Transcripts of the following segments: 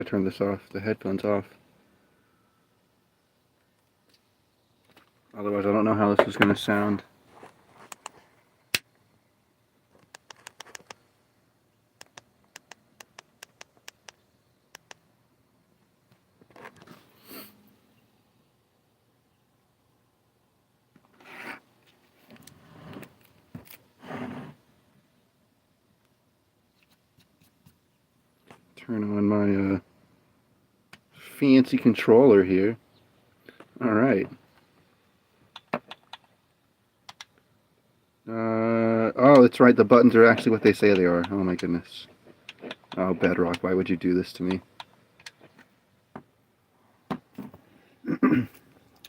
I turn this off, the headphones off. Otherwise, I don't know how this is going to sound. Turn on my fancy controller here. All right. Oh, that's right. The buttons are actually what they say they are. Oh my goodness. Oh, Bedrock, why would you do this to me?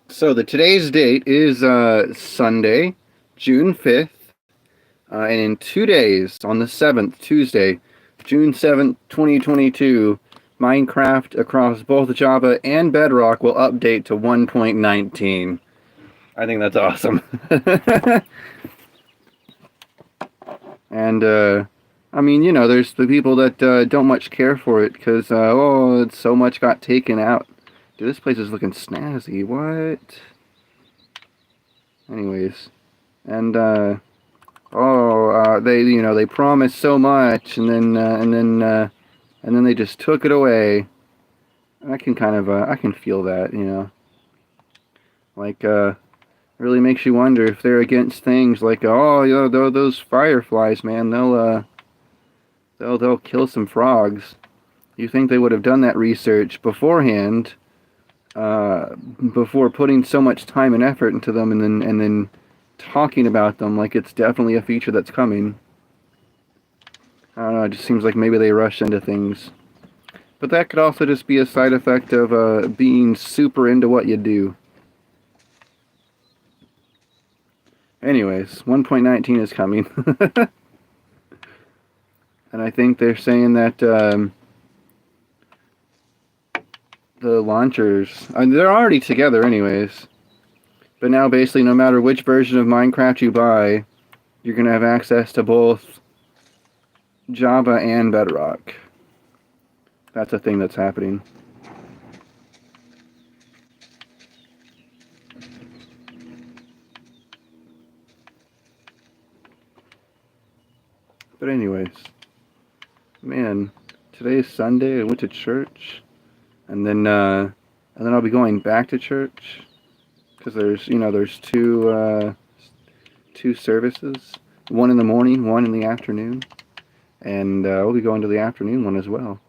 So today's date is Sunday, June 5th, and in 2 days, on the 7th, Tuesday, June 7th, 2022, Minecraft across both Java and Bedrock will update to 1.19. I think that's awesome. And, I mean, you know, there's the people that don't much care for it because, so much got taken out. Dude, this place is looking snazzy. What? Anyways. And, they promised so much, and then they just took it away. I can kind of, I can feel that, you know. Like, really makes you wonder if they're against things like, oh, you know, those fireflies, man, they'll kill some frogs. You think they would have done that research beforehand, before putting so much time and effort into them, and then talking about them like it's definitely a feature that's coming. I don't know, it just seems like maybe they rush into things. But that could also just be a side effect of being super into what you do. Anyways, 1.19 is coming. And I think they're saying that the launchers, I mean, they're already together anyways. But now basically no matter which version of Minecraft you buy, you're going to have access to both Java and Bedrock. That's a thing that's happening. But anyways, man, today's Sunday. I went to church, and then I'll be going back to church because there's two services, one in the morning, one in the afternoon, and we'll be going to the afternoon one as well.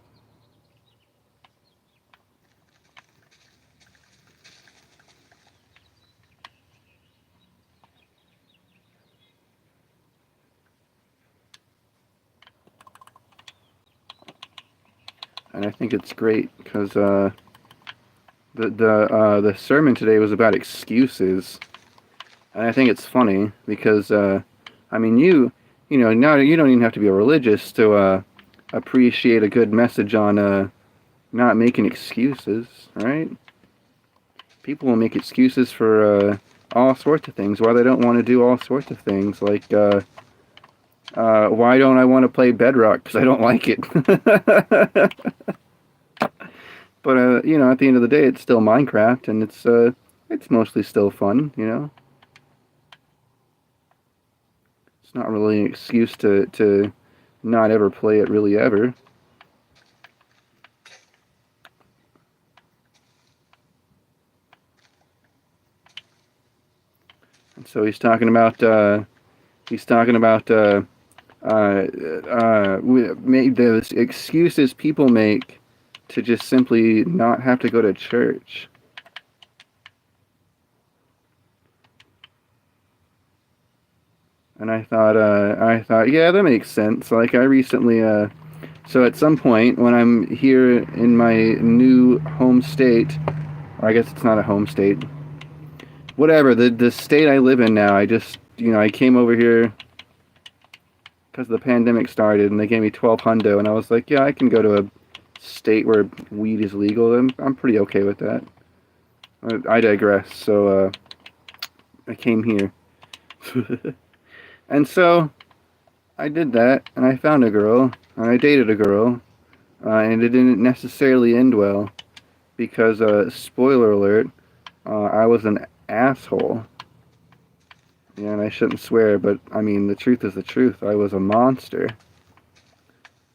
And I think it's great because the sermon today was about excuses, and I think it's funny because I mean you know now you don't even have to be a religious to appreciate a good message on not making excuses, right? People will make excuses for all sorts of things why they don't want to do all sorts of things, like why don't I want to play Bedrock because I don't like it. But you know, at the end of the day, it's still Minecraft, and it's mostly still fun. You know, it's not really an excuse to not ever play it really ever. And so he's talking about the excuses people make to just simply not have to go to church. And I thought, yeah, that makes sense. Like I recently, so at some point when I'm here in my new home state, or I guess it's not a home state, whatever, the state I live in now, I came over here because the pandemic started, and they gave me 12 hundo, and I was like, yeah, I can go to a state where weed is legal. I'm pretty okay with that. I digress. So I came here. And so I did that, and I found a girl, and I dated a girl, and it didn't necessarily end well because, spoiler alert, I was an asshole. Yeah, and I shouldn't swear, but I mean, the truth is the truth. I was a monster.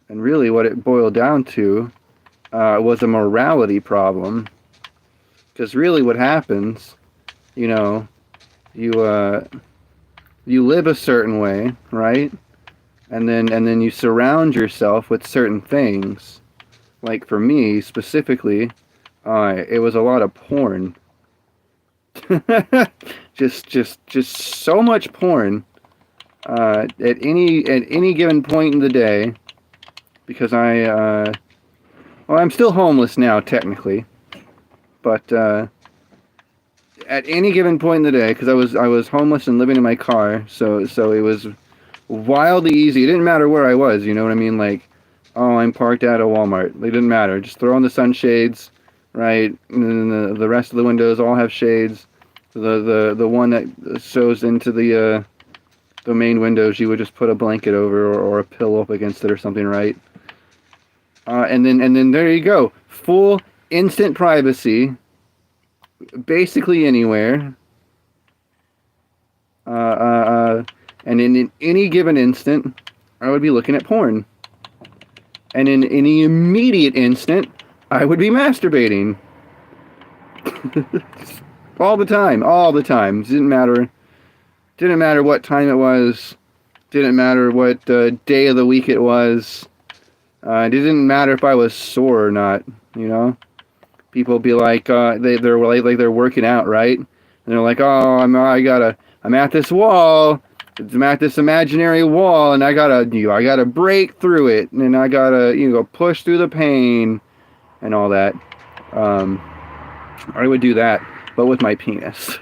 And really, what it boiled down to was a morality problem. Because really, what happens, you know, you you live a certain way, right? And then you surround yourself with certain things. Like for me specifically, it was a lot of porn. just so much porn at any given point in the day. Because I'm still homeless now technically, but at any given point in the day, because I was homeless and living in my car, so it was wildly easy. It didn't matter where I was, you know what I mean? Like, oh, I'm parked at a Walmart. It didn't matter. Just throw on the sunshades, right? And then the rest of the windows all have shades. The one that shows into the main windows, you would just put a blanket over or a pillow up against it or something, right? And then there you go. Full instant privacy. Basically anywhere. And in any given instant, I would be looking at porn. And in any immediate instant, I would be masturbating. All the time. Didn't matter what time it was. Didn't matter what day of the week it was. It didn't matter if I was sore or not, you know? People be like, they're like they're working out, right? And they're like, oh, I'm at this wall. I'm at this imaginary wall, and I gotta break through it, and I gotta, push through the pain, and all that. I would do that, but with my penis,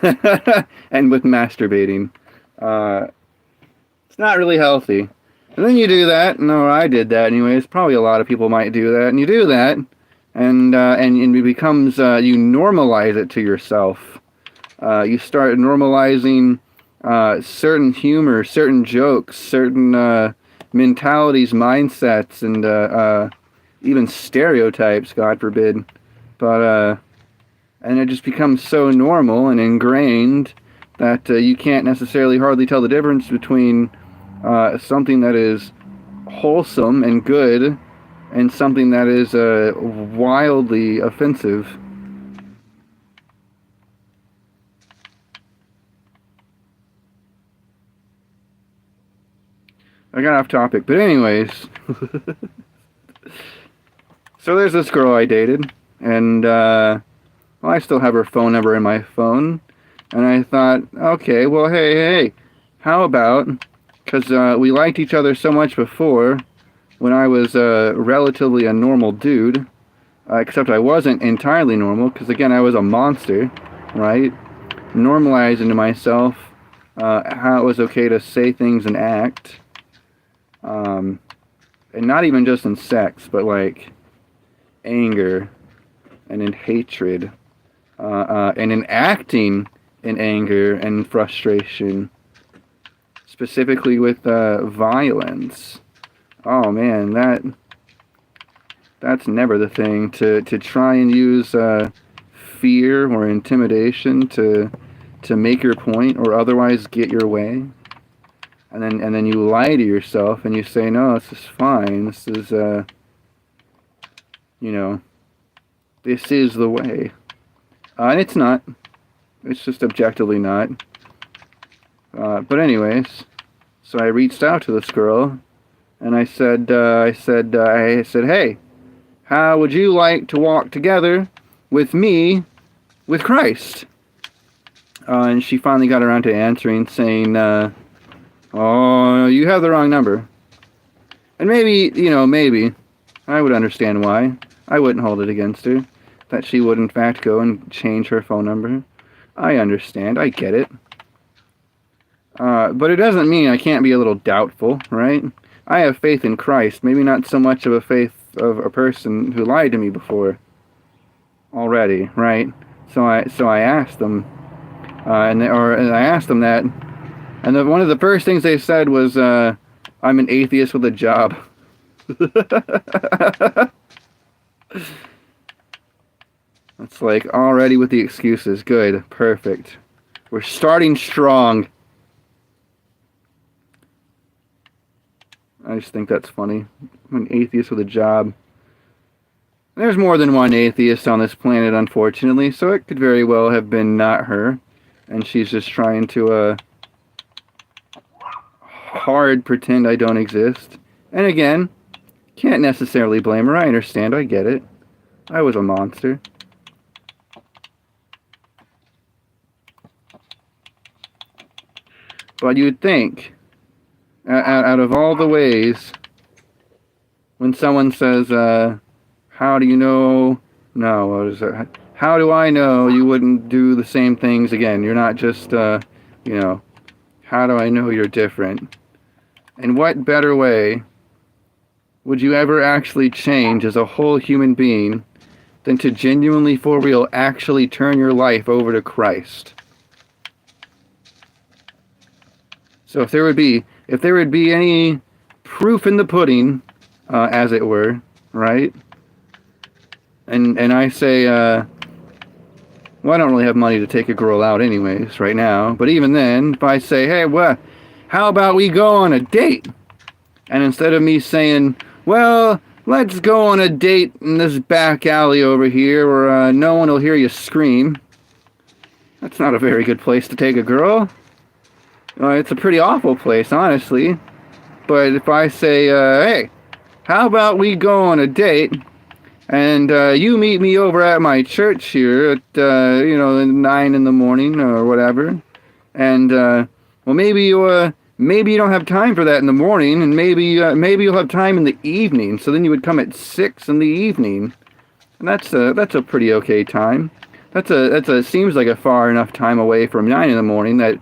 and with masturbating. It's not really healthy. And then you do that, no, I did that anyways. Probably a lot of people might do that, and you do that, and it becomes you normalize it to yourself. You start normalizing certain humor, certain jokes, certain mentalities, mindsets, and even stereotypes, God forbid. But and it just becomes so normal and ingrained that you can't necessarily hardly tell the difference between something that is wholesome and good and something that is wildly offensive. I got off topic, but anyways. So there's this girl I dated, and well, I still have her phone number in my phone, and I thought, okay, well, hey, how about, because we liked each other so much before, when I was relatively a normal dude, except I wasn't entirely normal, because again, I was a monster, right? Normalizing to myself how it was okay to say things and act. And not even just in sex, but like anger and in hatred, and in acting in anger and frustration, specifically with violence. Oh man, that's never the thing, to try and use fear or intimidation to make your point or otherwise get your way. And then you lie to yourself and you say, no, this is fine. This is, this is the way. And it's not. It's just objectively not. But anyways, so I reached out to this girl and I said, hey, how would you like to walk together with me with Christ? And she finally got around to answering, saying, oh, you have the wrong number. And maybe I would understand why. I wouldn't hold it against her, that she would in fact go and change her phone number. I understand. I get it. But it doesn't mean I can't be a little doubtful, right? I have faith in Christ. Maybe not so much of a faith of a person who lied to me before already, right? So I asked them, and I asked them that. And one of the first things they said was, I'm an atheist with a job. It's like already with the excuses. Good. Perfect. We're starting strong. I just think that's funny. I'm an atheist with a job. There's more than one atheist on this planet, unfortunately, so it could very well have been not her. And she's just trying to, hard pretend I don't exist. And again, can't necessarily blame her. I understand. I get it. I was a monster. But you'd think, out of all the ways, when someone says, how do you know? No, what is it? How do I know you wouldn't do the same things again? You're not just, you know, how do I know you're different? And what better way would you ever actually change as a whole human being than to genuinely, for real, actually turn your life over to Christ? So if there would be any proof in the pudding, as it were, right? And I say, well, I don't really have money to take a girl out anyways right now. But even then, if I say, hey, how about we go on a date? And instead of me saying, well, let's go on a date in this back alley over here where no one will hear you scream. That's not a very good place to take a girl. It's a pretty awful place, honestly. But if I say, hey, how about we go on a date and you meet me over at my church here at, 9 in the morning or whatever. And, well, maybe you don't have time for that in the morning, and maybe you'll have time in the evening. So then you would come at 6 in the evening. And that's a pretty okay time. Seems like a far enough time away from 9 in the morning that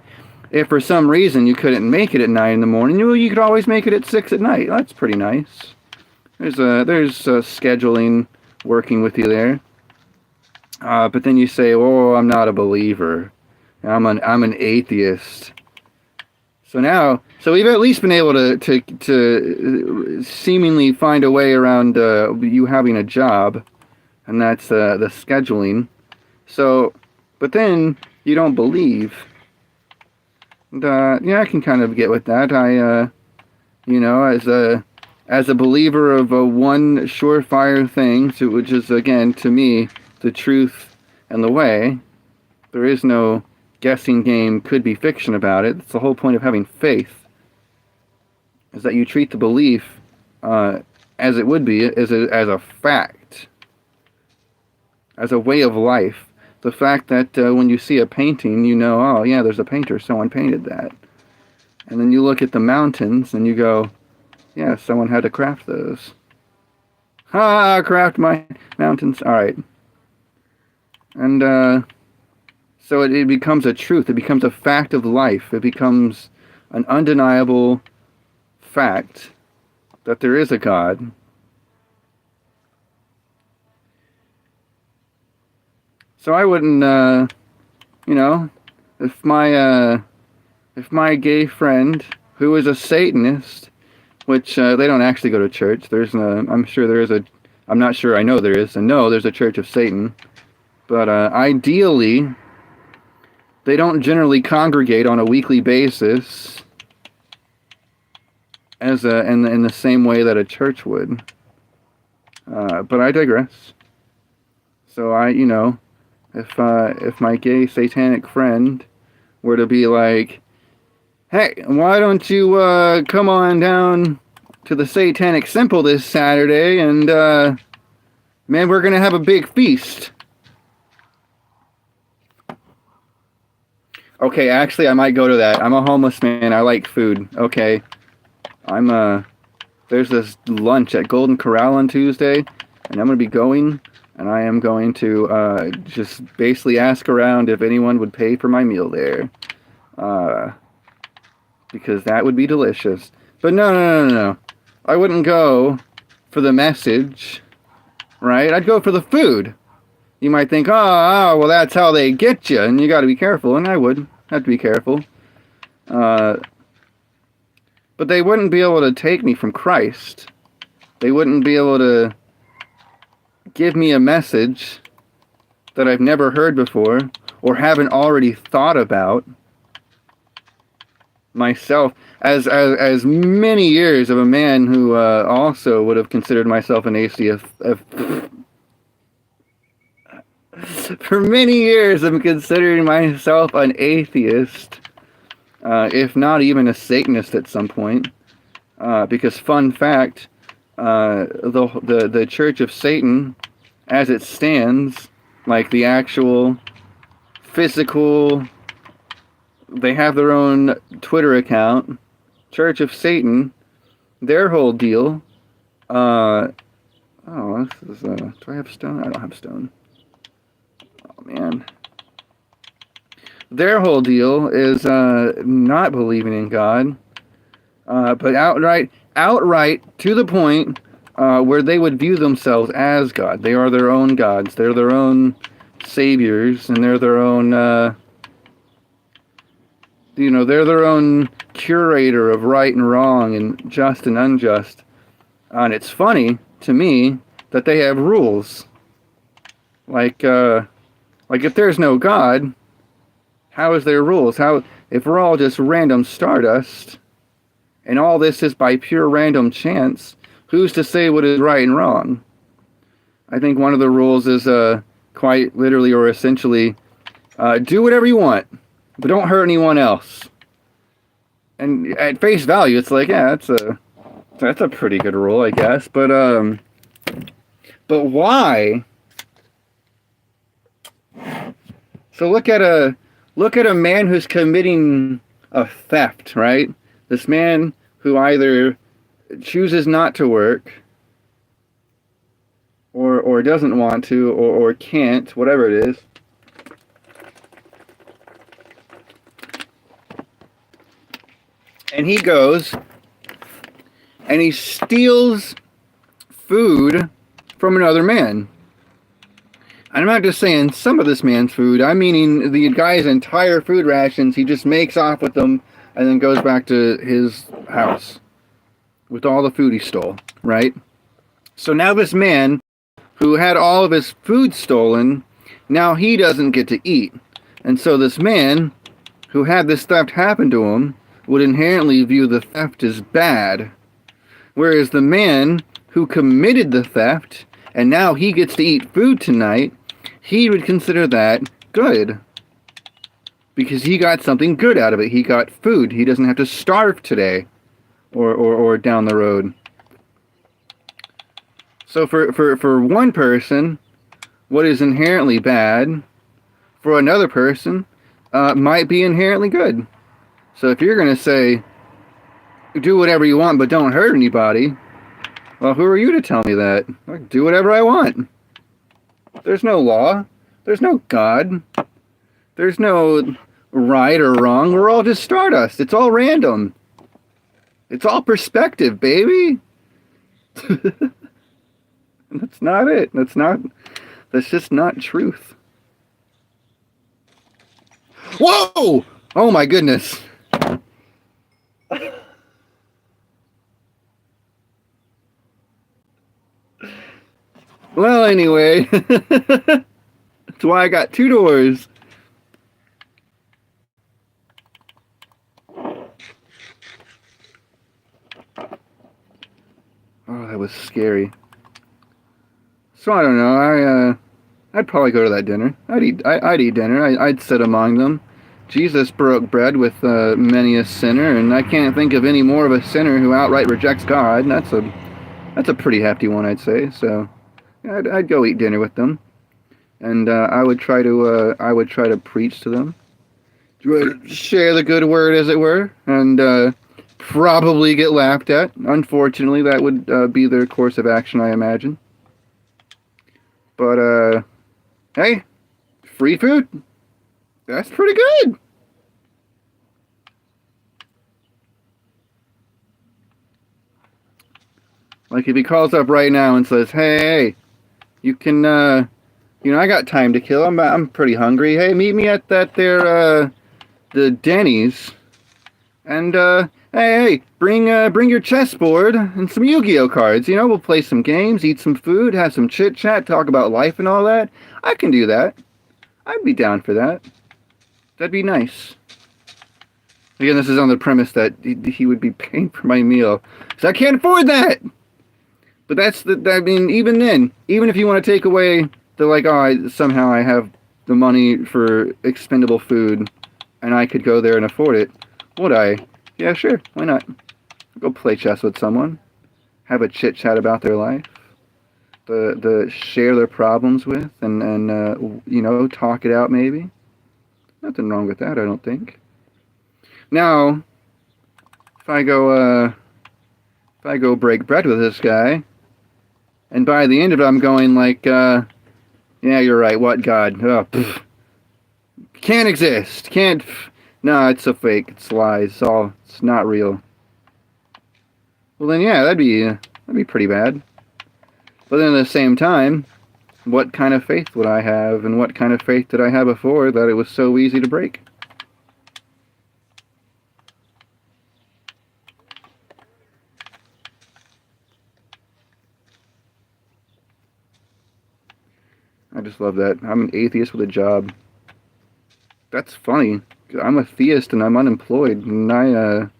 if for some reason you couldn't make it at 9 in the morning, you could always make it at 6 at night. That's pretty nice. There's scheduling working with you there. But then you say, "Oh, I'm not a believer. I'm an atheist." So we've at least been able to seemingly find a way around you having a job, and that's the scheduling. So, but then you don't believe. And, I can kind of get with that. As a believer of one surefire thing, which is, again, to me, the truth and the way, there is no guessing game, could be fiction about it. It's the whole point of having faith, is that you treat the belief as it would be, as a fact, as a way of life. The fact that when you see a painting, you know, oh yeah, there's a painter, someone painted that. And then you look at the mountains and you go, yeah, someone had to craft those. Craft my mountains. All right. And so it becomes a truth. It becomes a fact of life. It becomes an undeniable fact that there is a God. So I wouldn't, if my gay friend, who is a Satanist, which they don't actually go to church. I'm sure there is I'm not sure, I know there is. And no, there's a Church of Satan. But ideally, they don't generally congregate on a weekly basis as in the same way that a church would. But I digress. So if my gay satanic friend were to be like, hey, why don't you come on down to the Satanic Simple this Saturday and, man, we're going to have a big feast. Okay, actually, I might go to that. I'm a homeless man. I like food. Okay. There's this lunch at Golden Corral on Tuesday, and I'm going to be going, and I am going to just basically ask around if anyone would pay for my meal there. Because that would be delicious. But no. I wouldn't go for the message, right? I'd go for the food. You might think, well, that's how they get you, and you got to be careful, and I would have to be careful. But they wouldn't be able to take me from Christ. They wouldn't be able to give me a message that I've never heard before or haven't already thought about myself as many years of a man who also would have considered myself an atheist. For many years, I'm considering myself an atheist, if not even a Satanist at some point. Because fun fact, the Church of Satan, as it stands, like the actual physical, they have their own Twitter account, Church of Satan, their whole deal. Oh, this is, do I have stone? I don't have stone. Oh, man. Their whole deal is not believing in God, but outright to the point where they would view themselves as God. They are their own gods. They're their own saviors, and they're their own, they're their own curator of right and wrong and just and unjust. And it's funny to me that they have rules. Like if there's no God, how is there rules? How, if we're all just random stardust, and all this is by pure random chance, who's to say what is right and wrong? I think one of the rules is quite literally or essentially, do whatever you want, but don't hurt anyone else. And at face value, it's like, yeah, that's a pretty good rule, I guess. But why? So look at a man who's committing a theft, right? This man who either chooses not to work or doesn't want to or can't, whatever it is. And he goes and he steals food from another man. I'm not just saying some of this man's food. I'm meaning the guy's entire food rations. He just makes off with them and then goes back to his house with all the food he stole, right? So now this man who had all of his food stolen, now he doesn't get to eat. And so this man who had this theft happen to him would inherently view the theft as bad. Whereas the man who committed the theft, and now he gets to eat food tonight, he would consider that good. Because he got something good out of it. He got food. He doesn't have to starve today or down the road. So for one person, what is inherently bad, for another person, might be inherently good. So if you're going to say, do whatever you want but don't hurt anybody, well, who are you to tell me that? I can do whatever I want. There's no law. There's no God. There's no right or wrong. We're all just stardust. It's all random. It's all perspective, baby. That's not it. That's just not truth. Whoa! Oh my goodness. Well, anyway, that's why I got two doors. Oh, that was scary. So I don't know. I'd probably go to that dinner. I'd eat dinner. I'd sit among them. Jesus broke bread with many a sinner, and I can't think of any more of a sinner who outright rejects God. And that's a pretty hefty one, I'd say. So I'd go eat dinner with them, and I would try to preach to them, share the good word, as it were, and probably get laughed at. Unfortunately, that would be their course of action, I imagine. But hey, free food. That's pretty good. Like if he calls up right now and says, "Hey, you can, I got time to kill. I'm pretty hungry. Hey, meet me at that there, the Denny's, and Hey, bring your chessboard and some Yu-Gi-Oh cards. You know, we'll play some games, eat some food, have some chit chat, talk about life and all that. I can do that. I'd be down for that. That'd be nice. Again, this is on the premise that he would be paying for my meal, so I can't afford that. But that's the. I mean, even then, even if you want to take away the like, oh, somehow I have the money for expendable food, and I could go there and afford it, would I? Yeah, sure. Why not? Go play chess with someone, have a chit chat about their life, the share their problems with, and you know, talk it out maybe. Nothing wrong with that, I don't think. Now, if I go break bread with this guy, and by the end of it, I'm going like, yeah, you're right. What God? Oh, can't exist. Can't. No, it's a fake. It's lies. It's not real. Well, then, yeah, that'd be pretty bad. But then at the same time, what kind of faith would I have, and what kind of faith did I have before that it was so easy to break? I just love that. I'm an atheist with a job. That's funny. I'm a theist and I'm unemployed. And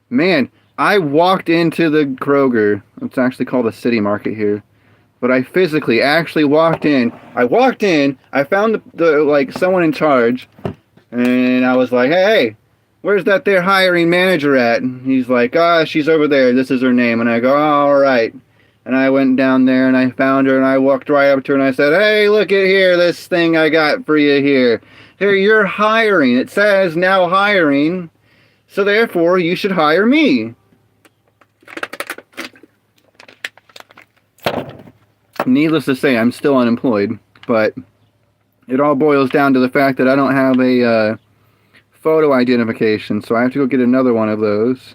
man, I walked into the Kroger. It's actually called a city market here. But I physically actually walked in. I found the like someone in charge. And I was like, hey, where's that there hiring manager at? And he's like, she's over there. This is her name. And I go, all right. And I went down there and I found her and I walked right up to her and I said, hey, look at here, this thing I got for you here. Here, you're hiring. It says now hiring. So therefore, you should hire me. Needless to say, I'm still unemployed. But it all boils down to the fact that I don't have a photo identification. So I have to go get another one of those.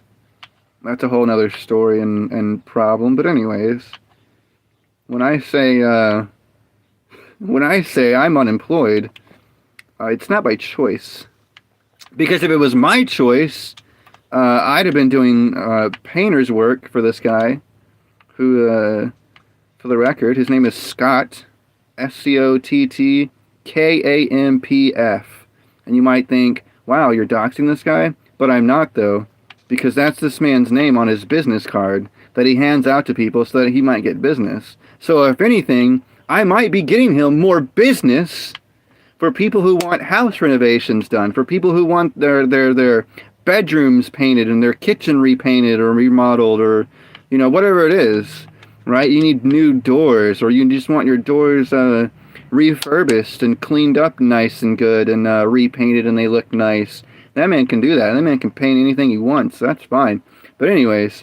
That's a whole nother story and problem. But anyways, when I say I'm unemployed, it's not by choice. Because if it was my choice, I'd have been doing painter's work for this guy, who, for the record, his name is Scott, Scottkampf. And you might think, wow, you're doxing this guy? But I'm not, though. Because that's this man's name on his business card that he hands out to people so that he might get business. So if anything, I might be getting him more business for people who want house renovations done, for people who want their bedrooms painted and their kitchen repainted or remodeled, or, you know, whatever it is, right? You need new doors, or you just want your doors refurbished and cleaned up nice and good and repainted and they look nice. That man can do that. That man can paint anything he wants. That's fine. But anyways,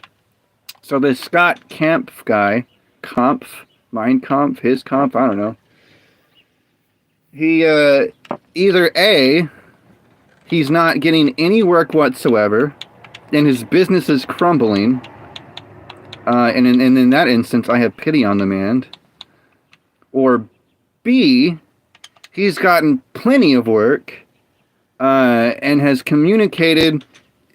so this Scott Kampf guy, Mein Kampf, his Kampf, I don't know. He, either A, he's not getting any work whatsoever, and his business is crumbling, and in that instance, I have pity on the man. Or B, he's gotten plenty of work, and has communicated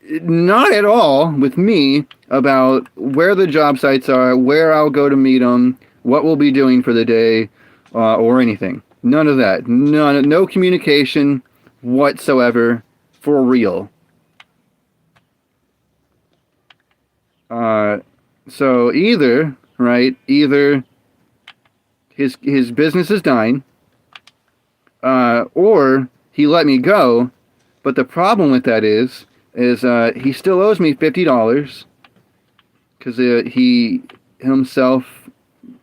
not at all with me about where the job sites are, where I'll go to meet them, what we'll be doing for the day, or anything. None of that. No communication whatsoever, for real. So either his business is dying, or he let me go, but the problem with that is he still owes me $50, because he himself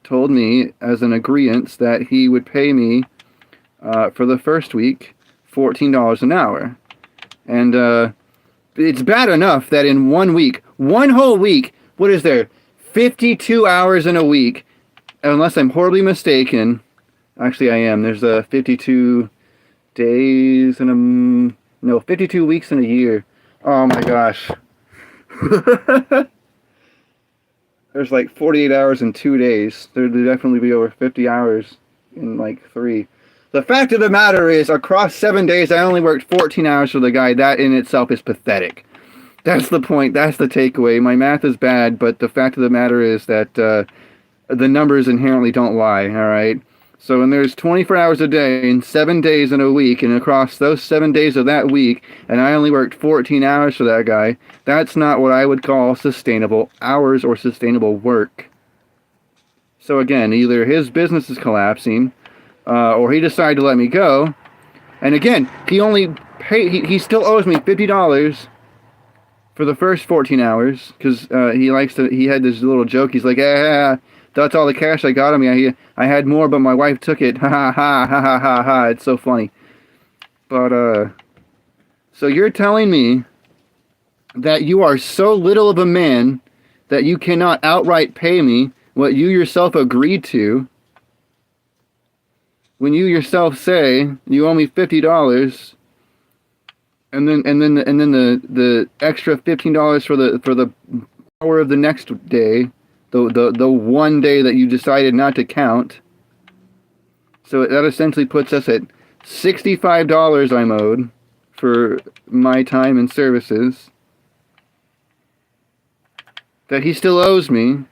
told me as an agreement that he would pay me for the first week $14 an hour. And it's bad enough that in 1 week, one whole week, what is there, 52 hours in a week, unless I'm horribly mistaken. Actually, I am. There's 52 days in 52 weeks in a year. Oh my gosh. There's like 48 hours in 2 days. There'd definitely be over 50 hours in like 3. The fact of the matter is, across 7 days, I only worked 14 hours for the guy. That in itself is pathetic. That's the point. That's the takeaway. My math is bad, but the fact of the matter is that the numbers inherently don't lie, all right? So when there's 24 hours a day and 7 days in a week, and across those 7 days of that week, and I only worked 14 hours for that guy, that's not what I would call sustainable hours or sustainable work. So again, either his business is collapsing, or he decided to let me go. And again, he still owes me $50 for the first 14 hours, because he had this little joke. He's like, yeah, that's all the cash I got on me. I had more, but my wife took it. Ha ha ha ha ha ha ha. It's so funny. But, so you're telling me that you are so little of a man that you cannot outright pay me what you yourself agreed to, when you yourself say you owe me $50, and then the extra $15 for the hour of the next day, the one day that you decided not to count. So that essentially puts us at $65 I'm owed for my time and services that he still owes me.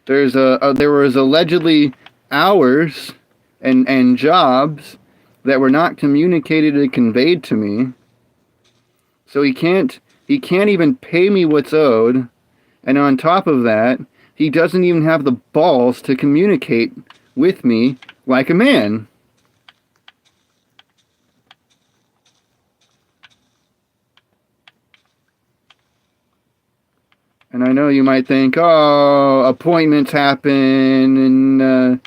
There was allegedly hours and jobs that were not communicated and conveyed to me. So he can't even pay me what's owed, and on top of that, he doesn't even have the balls to communicate with me like a man. And I know you might think, oh, appointments happen, and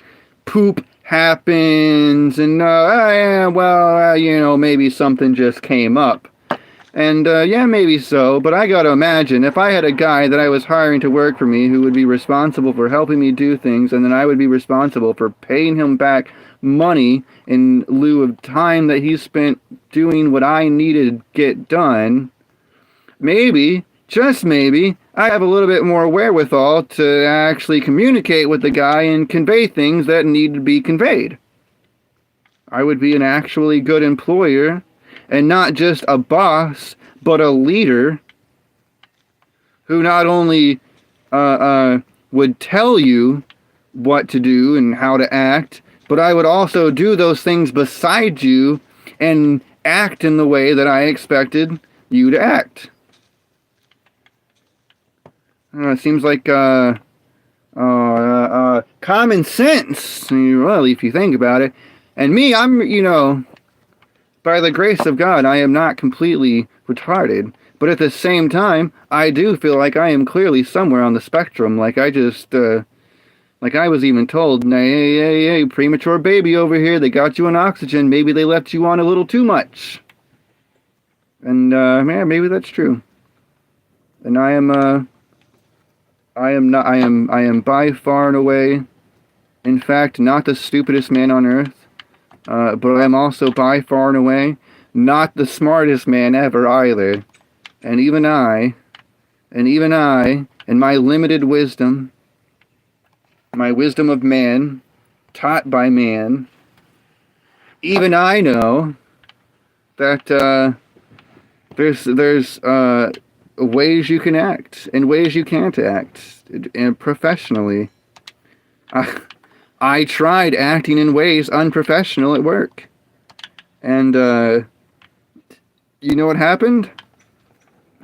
poop happens, and yeah, well, maybe something just came up. And yeah, maybe so, but I gotta imagine, if I had a guy that I was hiring to work for me who would be responsible for helping me do things, and then I would be responsible for paying him back money in lieu of time that he spent doing what I needed to get done, maybe, just maybe, I have a little bit more wherewithal to actually communicate with the guy and convey things that need to be conveyed. I would be an actually good employer, and not just a boss, but a leader who not only would tell you what to do and how to act, but I would also do those things beside you and act in the way that I expected you to act. It seems like common sense, well, if you think about it. And me, I'm, by the grace of God, I am not completely retarded. But at the same time, I do feel like I am clearly somewhere on the spectrum. Like I was even told, hey, premature baby over here, they got you on oxygen. Maybe they left you on a little too much. And, man, maybe that's true. And I am by far and away, in fact, not the stupidest man on earth. But I'm also by far and away not the smartest man ever either. And even I, in my limited wisdom, my wisdom of man, taught by man, even I know that there's ways you can act and ways you can't act, and professionally. I tried acting in ways unprofessional at work. And, you know what happened?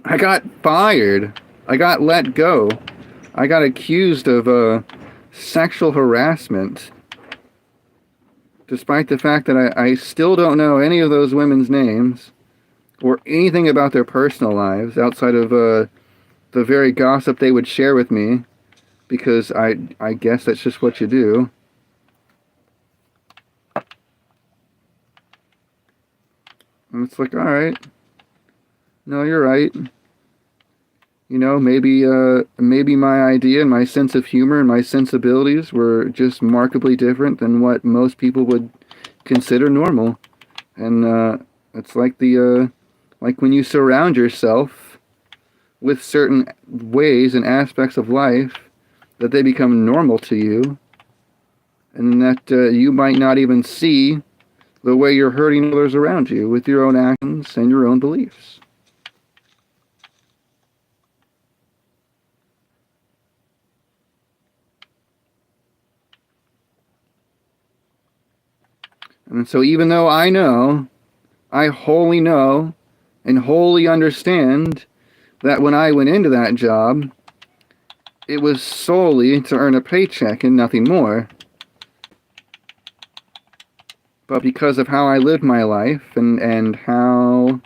I got fired. I got let go. I got accused of, sexual harassment. Despite the fact that I still don't know any of those women's names, or anything about their personal lives, outside of, the very gossip they would share with me, because I guess that's just what you do. And it's like, alright. No, you're right. Maybe my idea and my sense of humor and my sensibilities were just markedly different than what most people would consider normal. And, it's like like when you surround yourself with certain ways and aspects of life, that they become normal to you, and that you might not even see the way you're hurting others around you with your own actions and your own beliefs. And so even though I wholly know and wholly understand that when I went into that job, it was solely to earn a paycheck and nothing more. But because of how I lived my life and how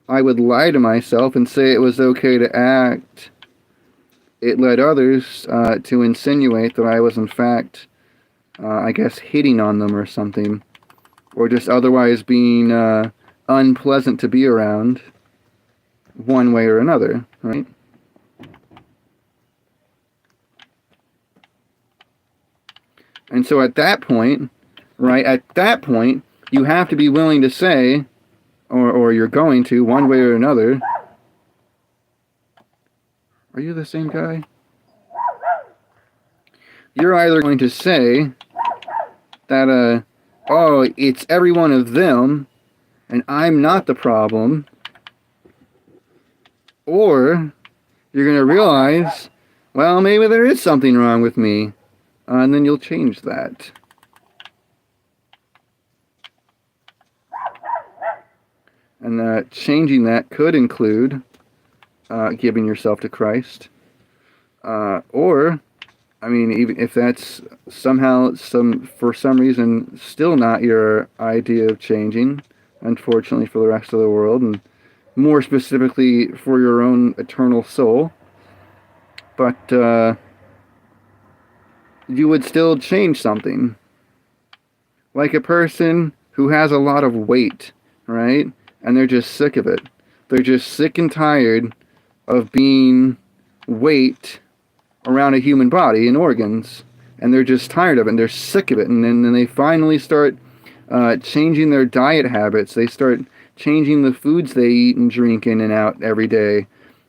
I would lie to myself and say it was okay to act, it led others to insinuate that I was in fact, I guess, hitting on them or something, or just otherwise being unpleasant to be around one way or another, right? And so at that point, you have to be willing to say, or you're going to, one way or another. Are you the same guy? You're either going to say that, oh, it's every one of them, and I'm not the problem, or you're going to realize, well, maybe there is something wrong with me, and then you'll change that. And changing that could include giving yourself to Christ. Or, I mean, even if that's somehow, for some reason, still not your idea of changing, unfortunately for the rest of the world, and more specifically for your own eternal soul, but you would still change something. Like a person who has a lot of weight, right? And they're just sick of it. They're just sick and tired of being weight around a human body and organs. And they're just tired of it, and they're sick of it. And then they finally start changing their diet habits. They start changing the foods they eat and drink in and out every day.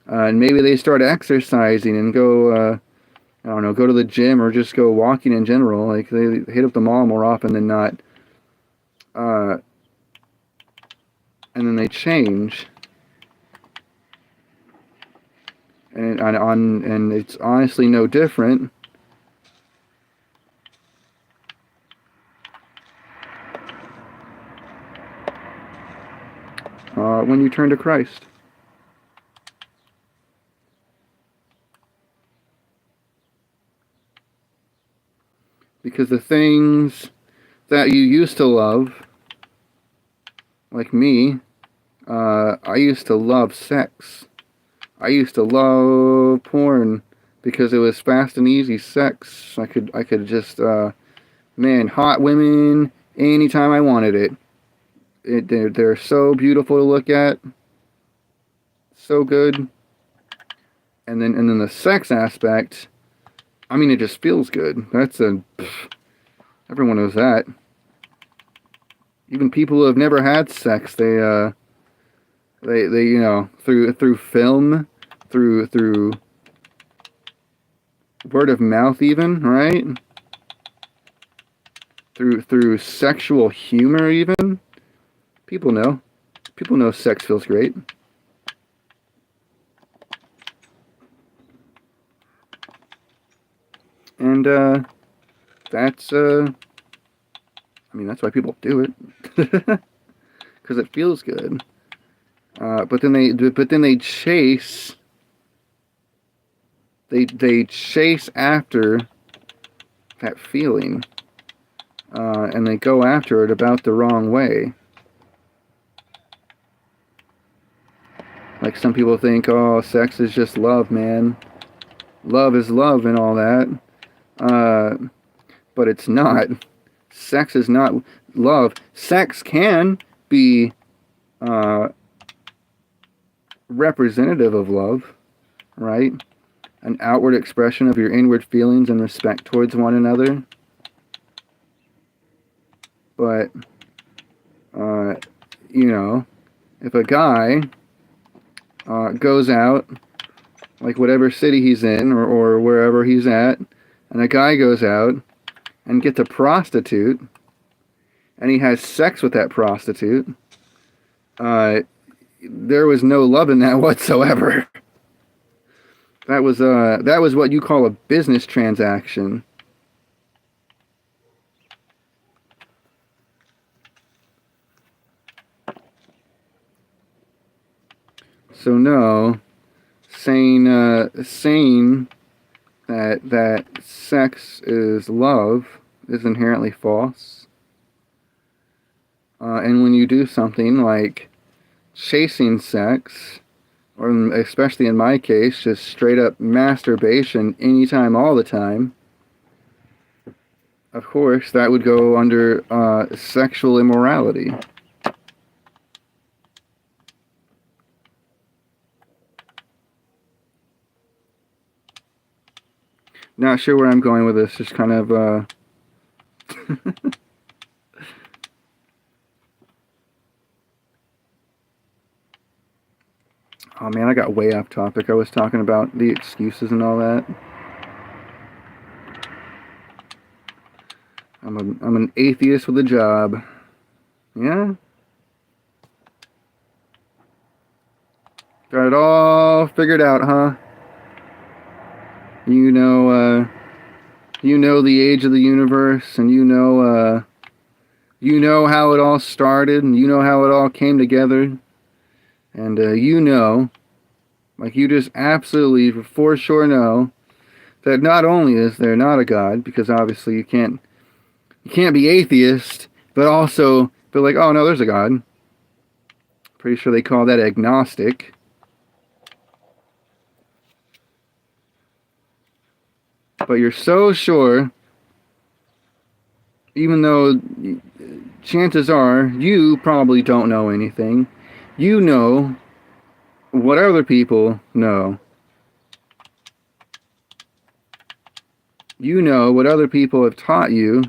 And maybe they start exercising and go, I don't know, go to the gym or just go walking in general. Like, they hit up the mall more often than not. And then they change. And it's honestly no different when you turn to Christ. Because the things that you used to love, like me, I used to love sex. I used to love porn because it was fast and easy sex. I could just, man, hot women anytime I wanted it. They're so beautiful to look at, so good. And then the sex aspect, I mean, it just feels good. Everyone knows that. Even people who have never had sex, they you know, through film, through word of mouth, even, right? Through sexual humor, even. People know sex feels great. And that's I mean, that's why people do it, because it feels good. But then they chase. They chase after that feeling, and they go after it about the wrong way. Like, some people think, oh, sex is just love, man. Love is love and all that. But it's not. Sex is not love. Sex can be representative of love, right? An outward expression of your inward feelings and respect towards one another. But, you know, if a guy goes out, like whatever city he's in or wherever he's at, and a guy goes out and gets a prostitute, and he has sex with that prostitute, there was no love in that whatsoever. That was what you call a business transaction. So no, saying that sex is love is inherently false. And when you do something like chasing sex, or especially in my case, just straight up masturbation anytime, all the time, of course, that would go under sexual immorality. Not sure where I'm going with this, just kind of, oh man, I got way off topic. I was talking about the excuses and all that. I'm an atheist with a job. Yeah? Got it all figured out, huh? You know the age of the universe, and you know how it all started, and you know how it all came together, and you know, like you just absolutely for sure know that not only is there not a God, because obviously you can't be atheist, but also be like, oh no, there's a God. Pretty sure they call that agnostic. But you're so sure, even though chances are you probably don't know anything, you know what other people know. You know what other people have taught you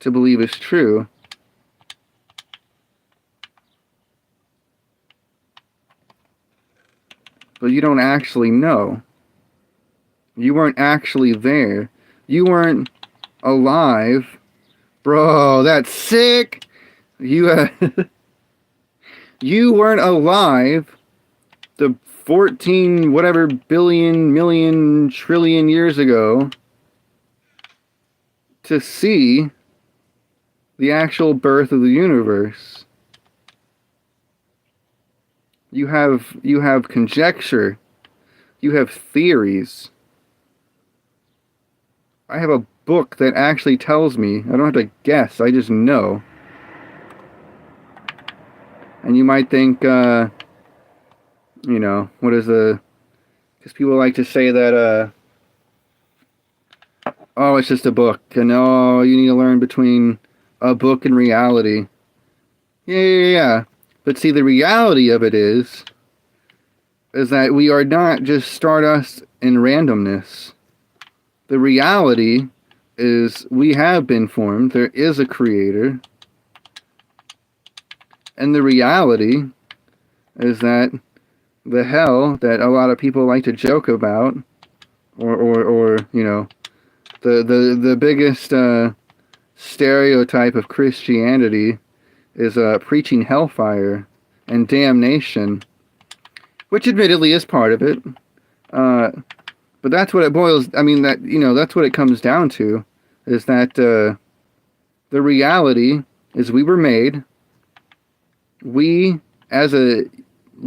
to believe is true. But you don't actually know. You weren't actually there. You weren't alive. Bro, that's sick. You you weren't alive the 14 whatever billion million trillion years ago to see the actual birth of the universe. You have conjecture. You have theories. I have a book that actually tells me. I don't have to guess. I just know. And you might think, what is the... Because people like to say that, oh, it's just a book. And, oh, you need to learn between a book and reality. Yeah. But see, the reality of it is that we are not just stardust and randomness. The reality is we have been formed. There is a creator. And the reality is that the hell that a lot of people like to joke about, or the biggest stereotype of Christianity is preaching hellfire and damnation, which admittedly is part of it. But that's what it boils. I mean, that's what it comes down to, is that the reality is we were made. We, as a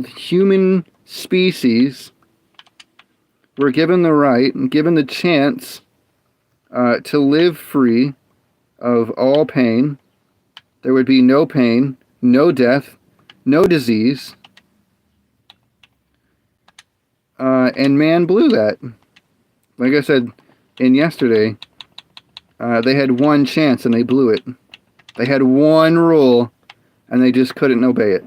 human species, were given the right and given the chance to live free of all pain. There would be no pain, no death, no disease. And man blew that. Like I said in yesterday, they had one chance and they blew it. They had one rule and they just couldn't obey it.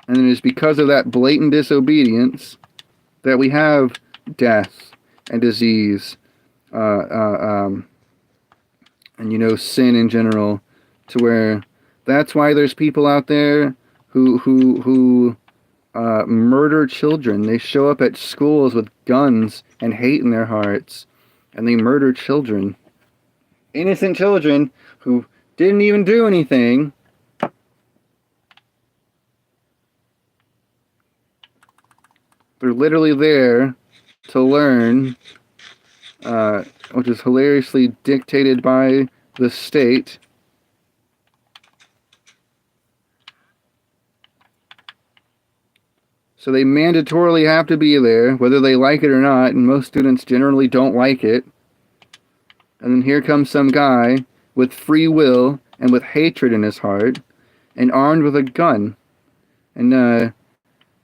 And it is because of that blatant disobedience that we have death and disease, and sin in general, to where that's why there's people out there who murder children. They show up at schools with guns and hate in their hearts, and they murder children. Innocent children who didn't even do anything. They're literally there to learn, which is hilariously dictated by the state so they mandatorily have to be there, whether they like it or not, and most students generally don't like it. And then here comes some guy with free will and with hatred in his heart and armed with a gun. And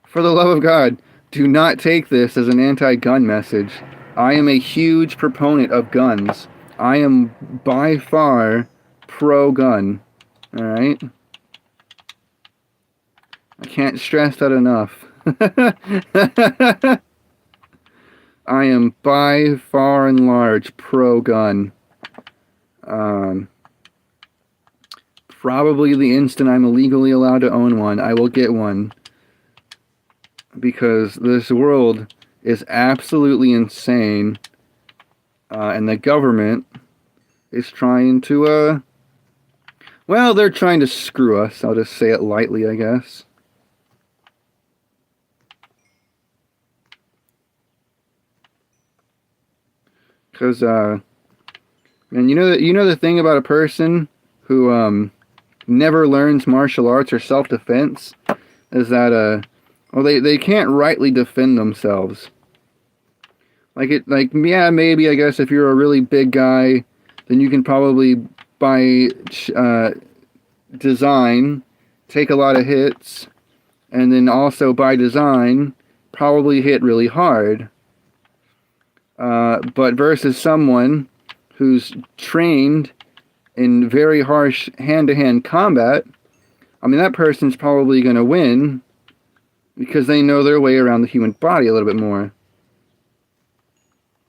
for the love of God, do not take this as an anti-gun message. I am a huge proponent of guns. I am by far pro-gun. Alright? I can't stress that enough. I am by far and large pro-gun. Probably the instant I'm illegally allowed to own one, I will get one. Because this world is absolutely insane. And the government is trying to, well, they're trying to screw us. I'll just say it lightly, I guess. Because, and you know the thing about a person who, never learns martial arts or self-defense is that, well, they can't rightly defend themselves. Yeah, maybe, I guess, if you're a really big guy, then you can probably, by design, take a lot of hits, and then also, by design, probably hit really hard. But versus someone who's trained in very harsh hand-to-hand combat, I mean, that person's probably going to win because they know their way around the human body a little bit more.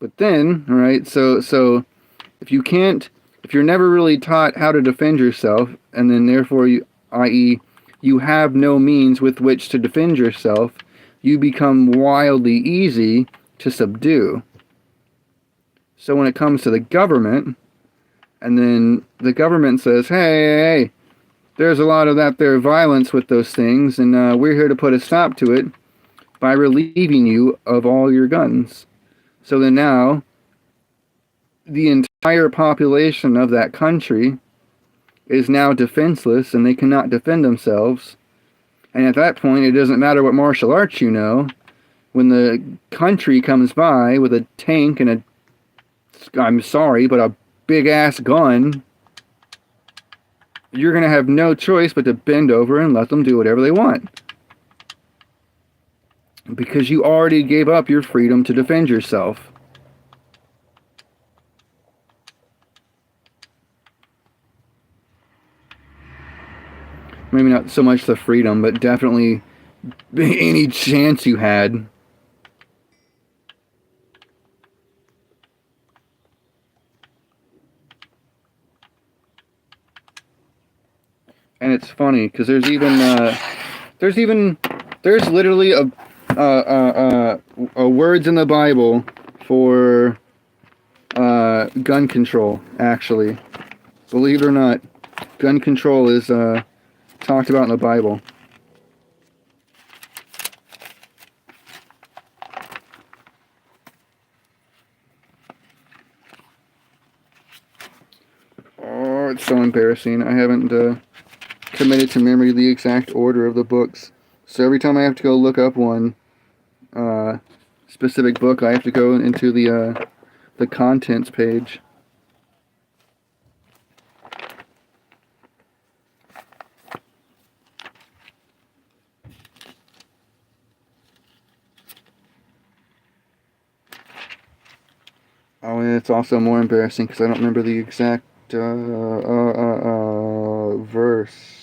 But then, all right, so if you're never really taught how to defend yourself, and then therefore, i.e., you have no means with which to defend yourself, you become wildly easy to subdue. So when it comes to the government, and then the government says, hey, there's a lot of that there violence with those things, and we're here to put a stop to it by relieving you of all your guns. So then now, the entire population of that country is now defenseless, and they cannot defend themselves. And at that point, it doesn't matter what martial arts you know. When the country comes by with a tank and I'm sorry, but a big-ass gun, you're going to have no choice but to bend over and let them do whatever they want. Because you already gave up your freedom to defend yourself. Maybe not so much the freedom, but definitely any chance you had. And it's funny because there's literally a words in the Bible for gun control. Actually, believe it or not, gun control is talked about in the Bible. Oh, it's so embarrassing. I haven't committed to memory the exact order of the books. So every time I have to go look up one specific book, I have to go into the contents page. Oh, and it's also more embarrassing because I don't remember the exact verse.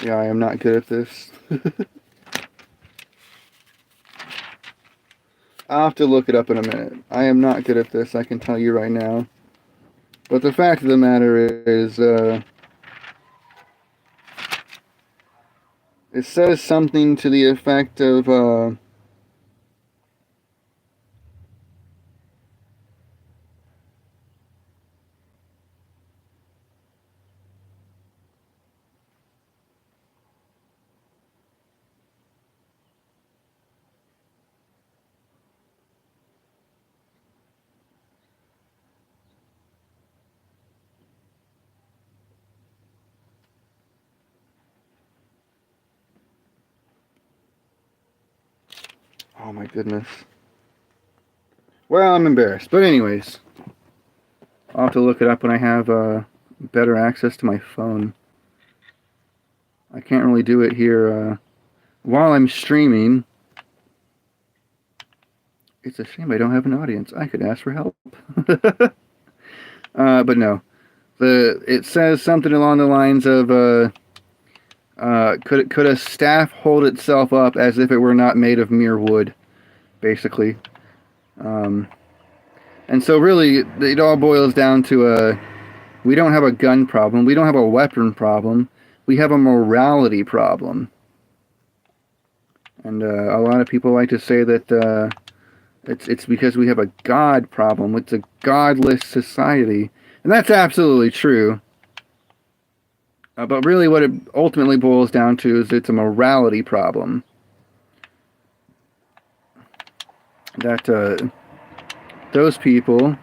Yeah, I am not good at this. I'll have to look it up in a minute. I am not good at this, I can tell you right now. But the fact of the matter is, it says something to the effect of, Oh my goodness. Well, I'm embarrassed. But anyways, I'll have to look it up when I have better access to my phone. I can't really do it here while I'm streaming. It's a shame I don't have an audience. I could ask for help. But no. It says something along the lines of could a staff hold itself up as if it were not made of mere wood, basically. And so really, it all boils down to we don't have a gun problem. We don't have a weapon problem. We have a morality problem. And a lot of people like to say that it's because we have a God problem. It's a godless society. And that's absolutely true. But really what it ultimately boils down to is it's a morality problem. That those people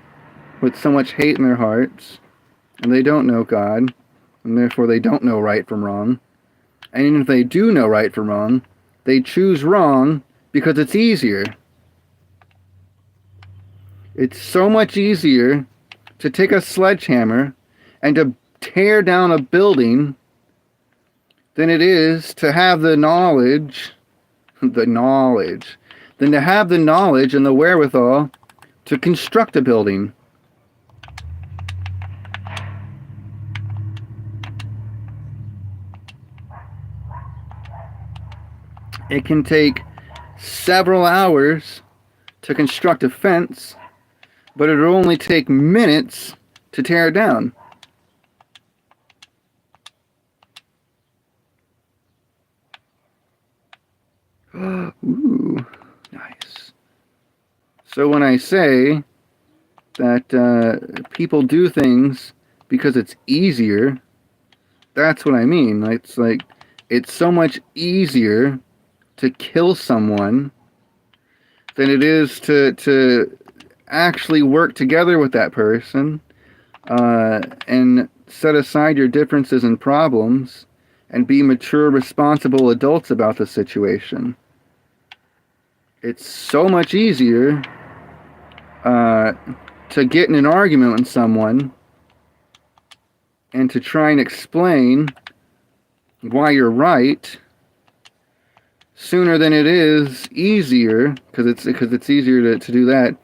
with so much hate in their hearts, and they don't know God, and therefore they don't know right from wrong. And even if they do know right from wrong, they choose wrong because it's easier. It's so much easier to take a sledgehammer and to tear down a building than it is to have the knowledge, than to have the knowledge and the wherewithal to construct a building. It can take several hours to construct a fence, but it'll only take minutes to tear it down. Ooh, nice. So when I say that people do things because it's easier, that's what I mean. It's like it's so much easier to kill someone than it is to actually work together with that person and set aside your differences and problems and be mature, responsible adults about the situation. It's so much easier to get in an argument with someone and to try and explain why you're right sooner than it is easier, because it's easier to do that,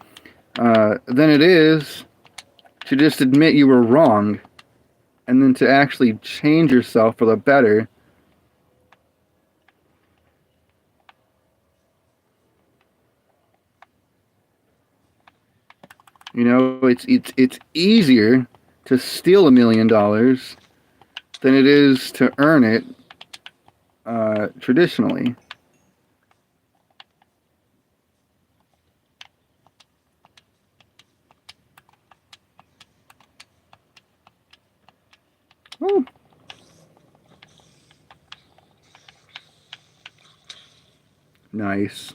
than it is to just admit you were wrong and then to actually change yourself for the better. You know, it's easier to steal $1 million than it is to earn it traditionally. Oh. Nice.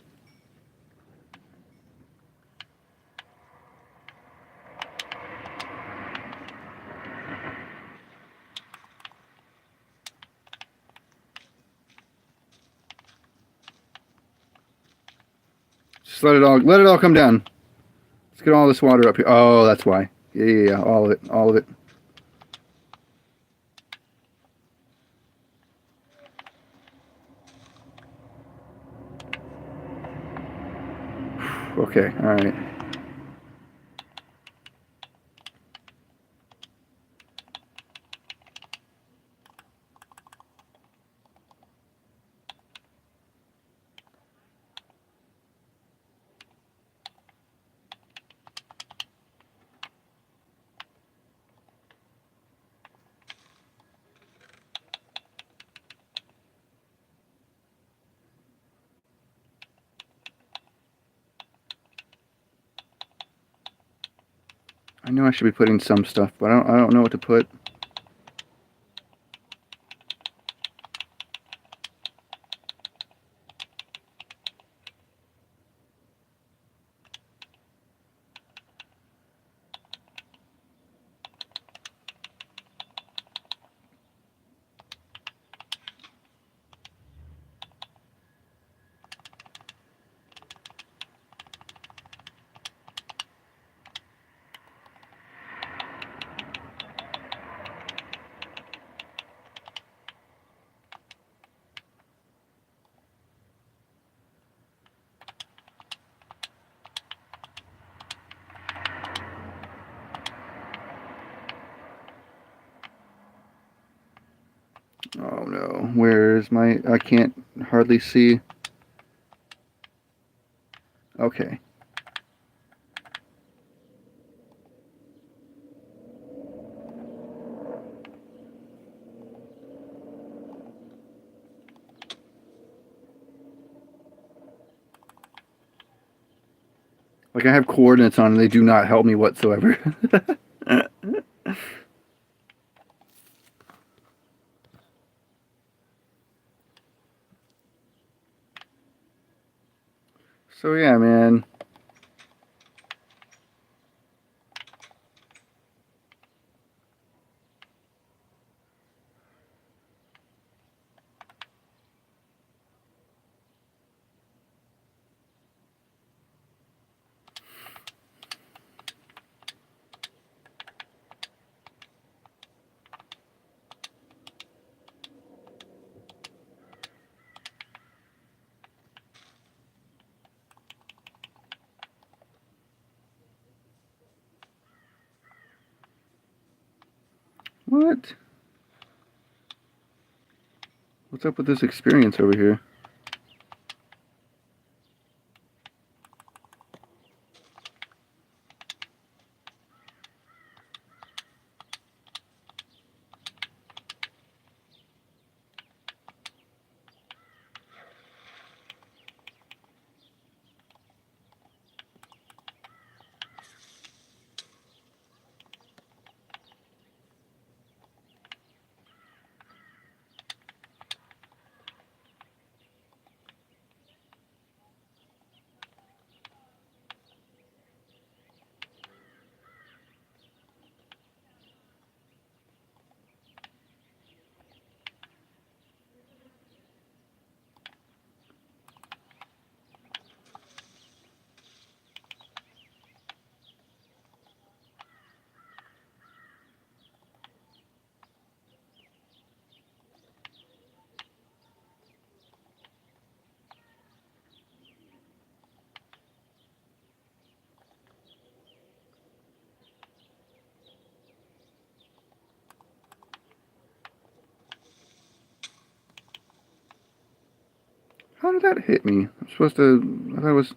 Just let it all come down. Let's get all this water up here. Oh, that's why. Yeah, all of it. Okay, all right. I know I should be putting some stuff, but I don't know what to put. Oh no, where's my... I can't hardly see. Okay. Like I have coordinates on and they do not help me whatsoever. So yeah, man. What? What's up with this experience over here? How did that hit me? I'm supposed to... I thought it was...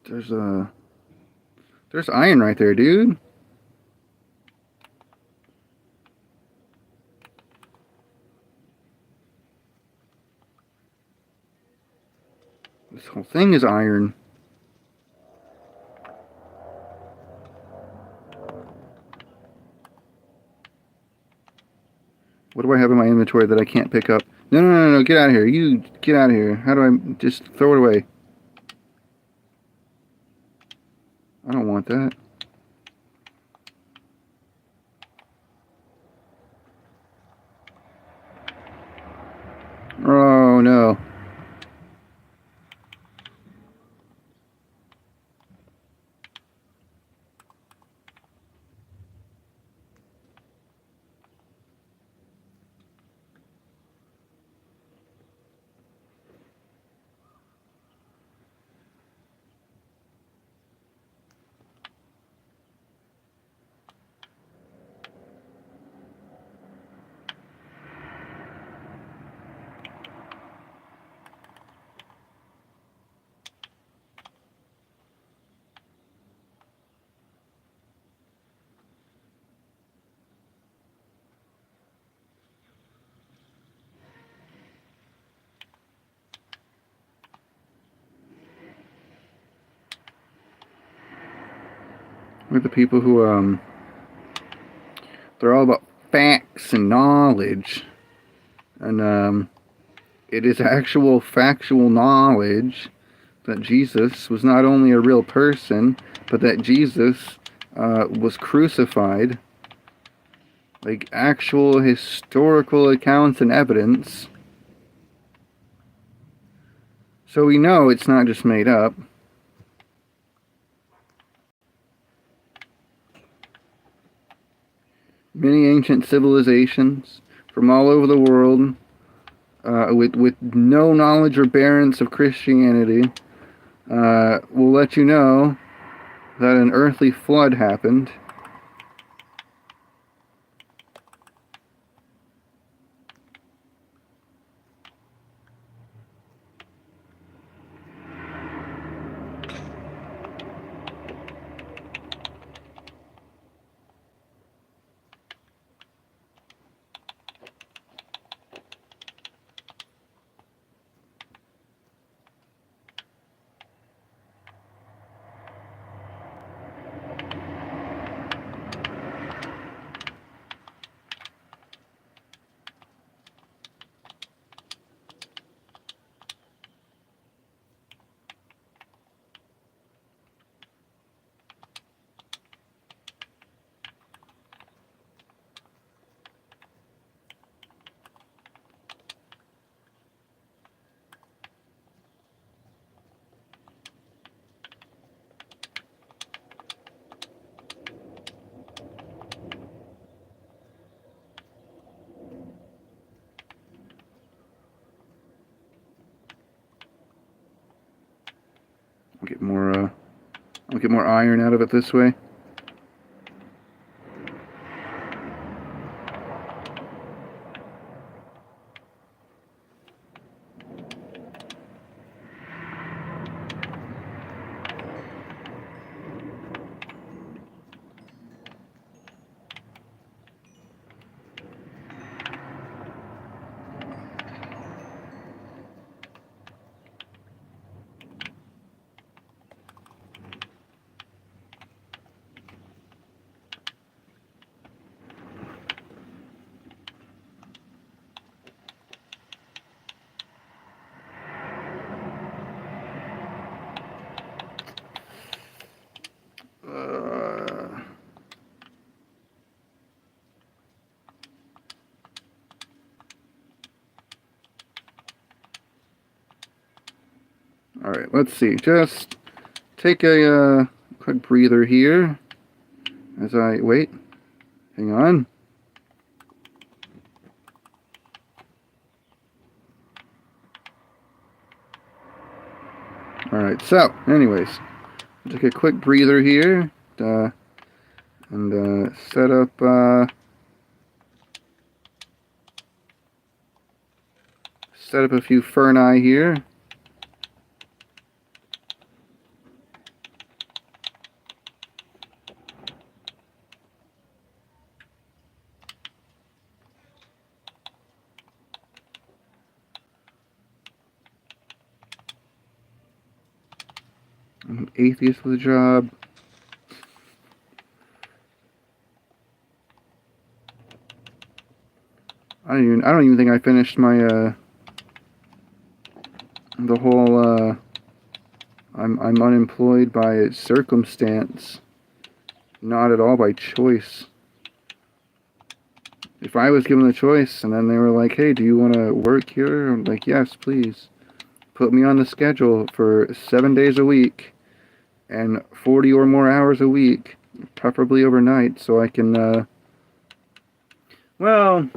There's a... There's iron right there, dude. This whole thing is iron. What do I have in my inventory that I can't pick up? No, no, no, no, get out of here. You get out of here. How do I just throw it away? I don't want that. Oh, no. We're the people who, they're all about facts and knowledge. And, it is actual factual knowledge that Jesus was not only a real person, but that Jesus was crucified. Like actual historical accounts and evidence. So we know it's not just made up. Many ancient civilizations from all over the world, with no knowledge or bearance of Christianity, will let you know that an earthly flood happened. I'll get more iron out of it this way. Alright, let's see. Just take a quick breather here as I wait. Hang on. Alright, so, anyways, take a quick breather here and set up a few ferni here. I'm an atheist with a job. I don't even think I finished my the whole I'm unemployed by circumstance, not at all by choice. if I was given the choice and then they were like, hey, do you want to work here? I'm like, yes, please. Put me on the schedule for 7 days a week and 40 or more hours a week, preferably overnight, so I can, well,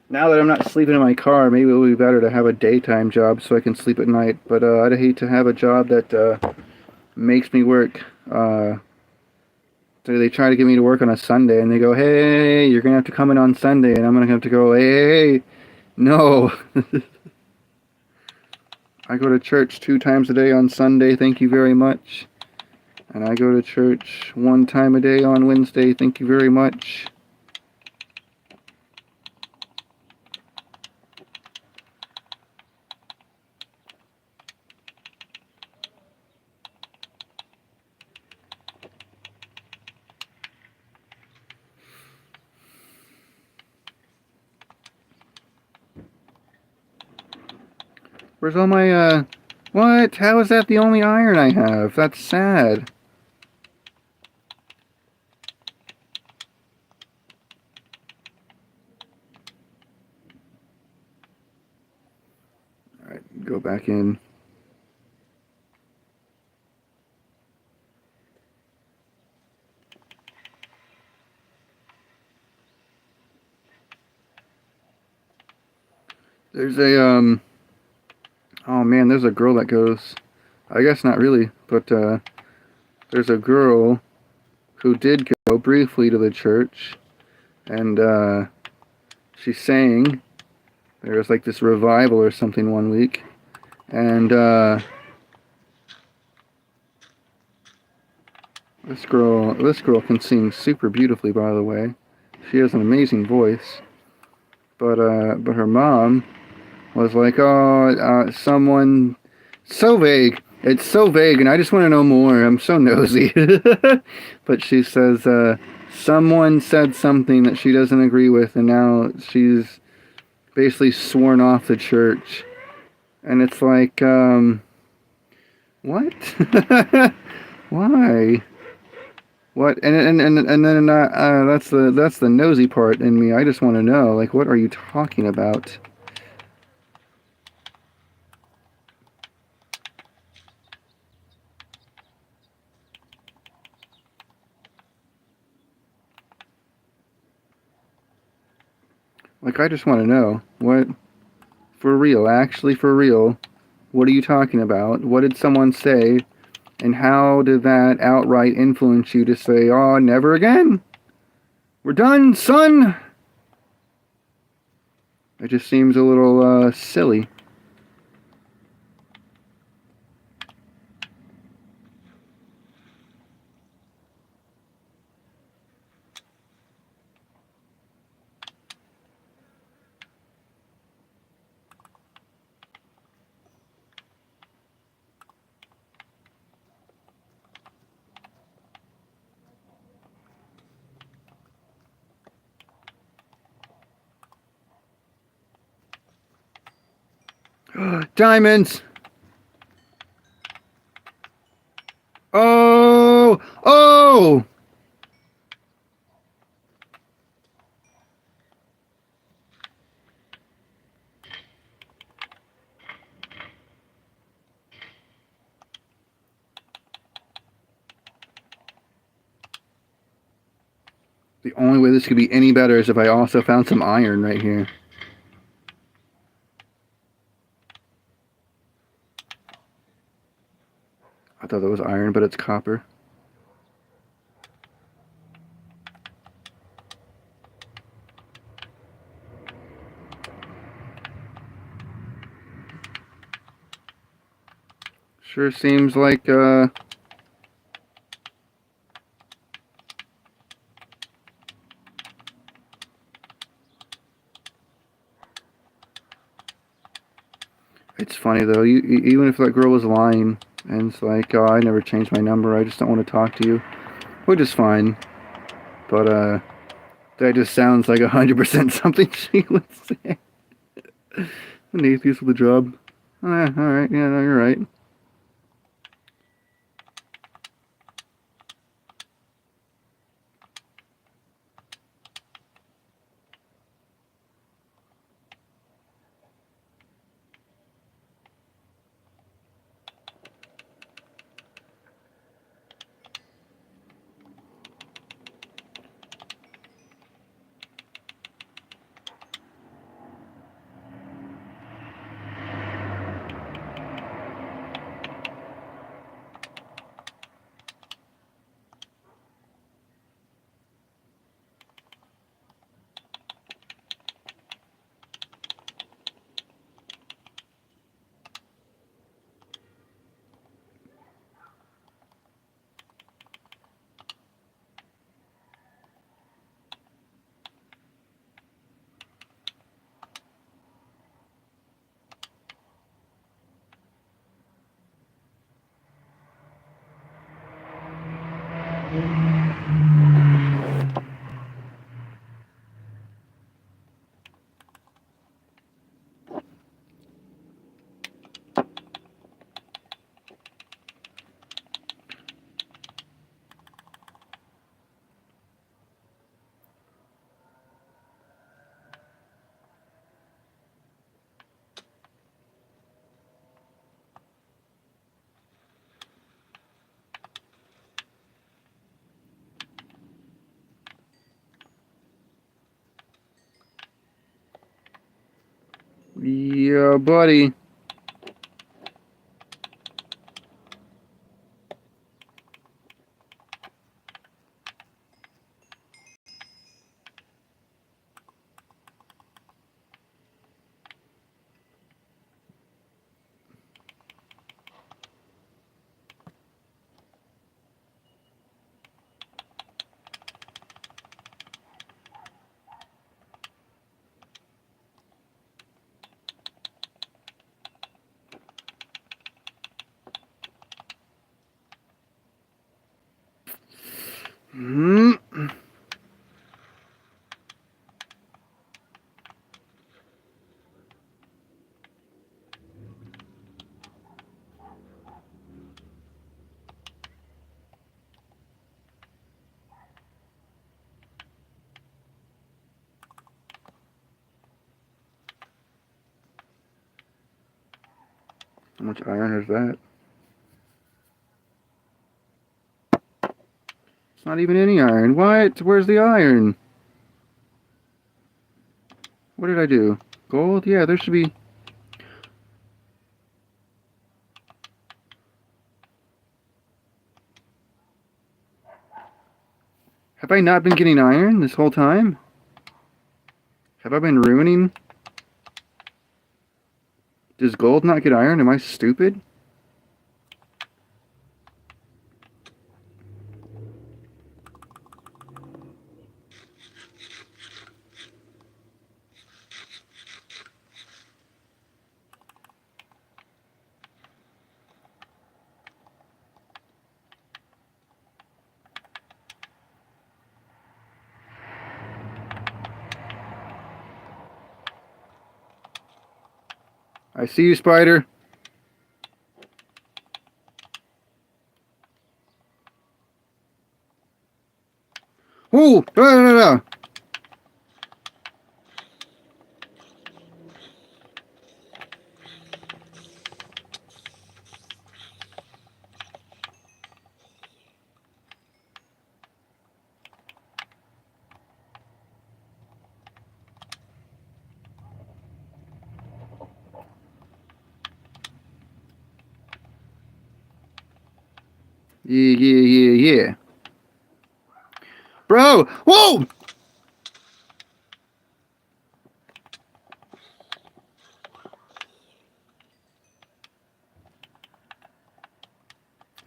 now that I'm not sleeping in my car, maybe it would be better to have a daytime job so I can sleep at night. But I'd hate to have a job that makes me work. So they try to get me to work on a Sunday, and they go, "Hey, you're gonna have to come in on Sunday," and I'm gonna have to go, "Hey, no." I go to church 2 times a day on Sunday. Thank you very much. And I go to church 1 time a day on Wednesday. Thank you very much. Where's all my, what? How is that the only iron I have? That's sad. Alright, go back in. There's oh man, there's a girl that goes, I guess not really, but, there's a girl who did go briefly to the church, and, she sang. There was like this revival or something one week, and, this girl can sing super beautifully, by the way. She has an amazing voice, but her mom was like, oh, someone, so vague. It's so vague, and I just want to know more. I'm so nosy. But she says, someone said something that she doesn't agree with, and now she's basically sworn off the church. And it's like, what? Why? What? And then that's the nosy part in me. I just want to know, like, what are you talking about? Like, I just want to know. What? For real, actually for real. What are you talking about? What did someone say? And how did that outright influence you to say, oh, never again? We're done, son! It just seems a little, silly. Diamonds! Oh! Oh! The only way this could be any better is if I also found some iron right here. I thought that was iron, but it's copper. Sure seems like, it's funny though, even if that girl was lying, and it's like, oh, I never changed my number, I just don't want to talk to you, which is fine, but, that just sounds like 100% something she would say. An atheist with a job. Alright, yeah, no, you're right. Yeah, buddy. Hmm. How much iron is that? It's not even any iron. What? Where's the iron? What did I do? Gold? Yeah, there should be... Have I not been getting iron this whole time? Have I been ruining... Does gold not get iron? Am I stupid? I see you, spider. Oh! No, no, no, no. Yeah, yeah, yeah, yeah. Bro! Whoa!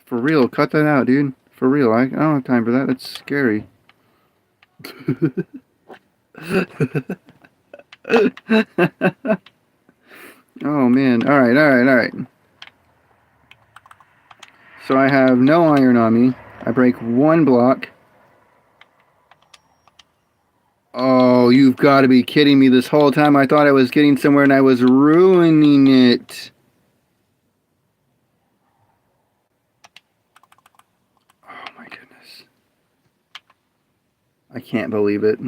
For real, cut that out, dude. For real, I don't have time for that. That's scary. Oh, man. Alright, alright, alright. So I have no iron on me. I break one block. Oh, you've got to be kidding me. This whole time I thought I was getting somewhere and I was ruining it. Oh my goodness. I can't believe it.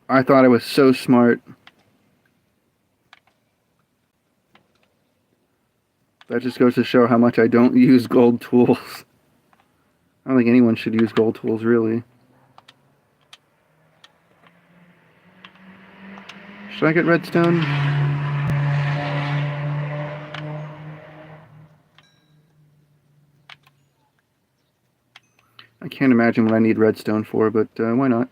I thought I was so smart. That just goes to show how much I don't use gold tools. I don't think anyone should use gold tools, really. Should I get redstone? I can't imagine what I need redstone for, but why not?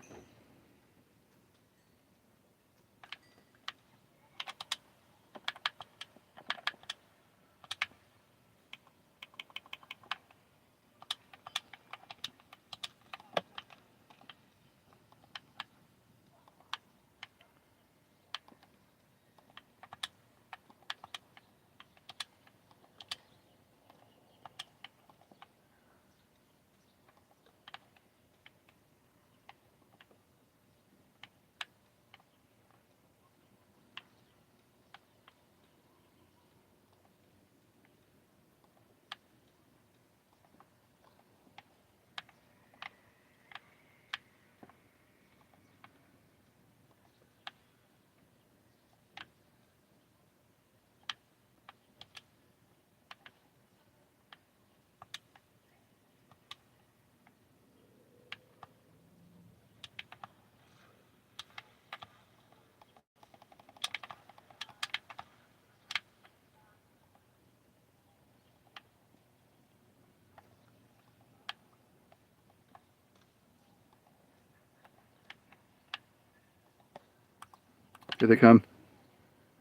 Here they come.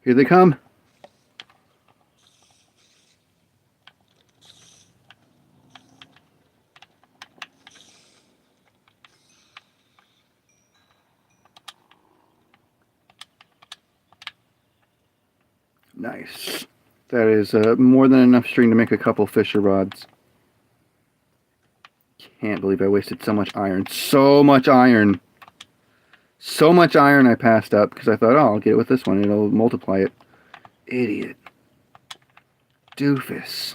Here they come. Nice. That is more than enough string to make a couple Fisher rods. Can't believe I wasted so much iron. So much iron. So much iron I passed up because I thought, oh, I'll get it with this one. It'll multiply it. Idiot. Doofus.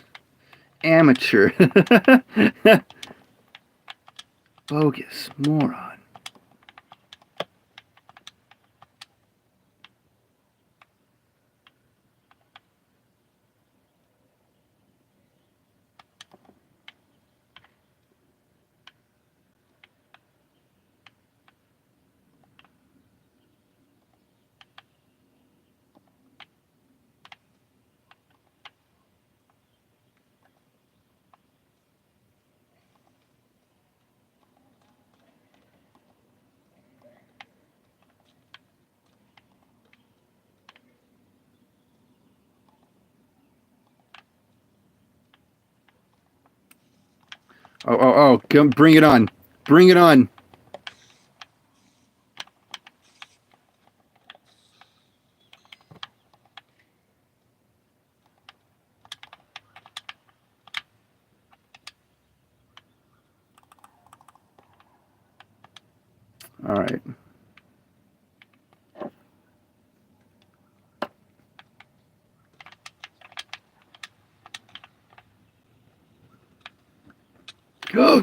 Amateur. Bogus. Moron. Oh, come, bring it on. Bring it on. All right.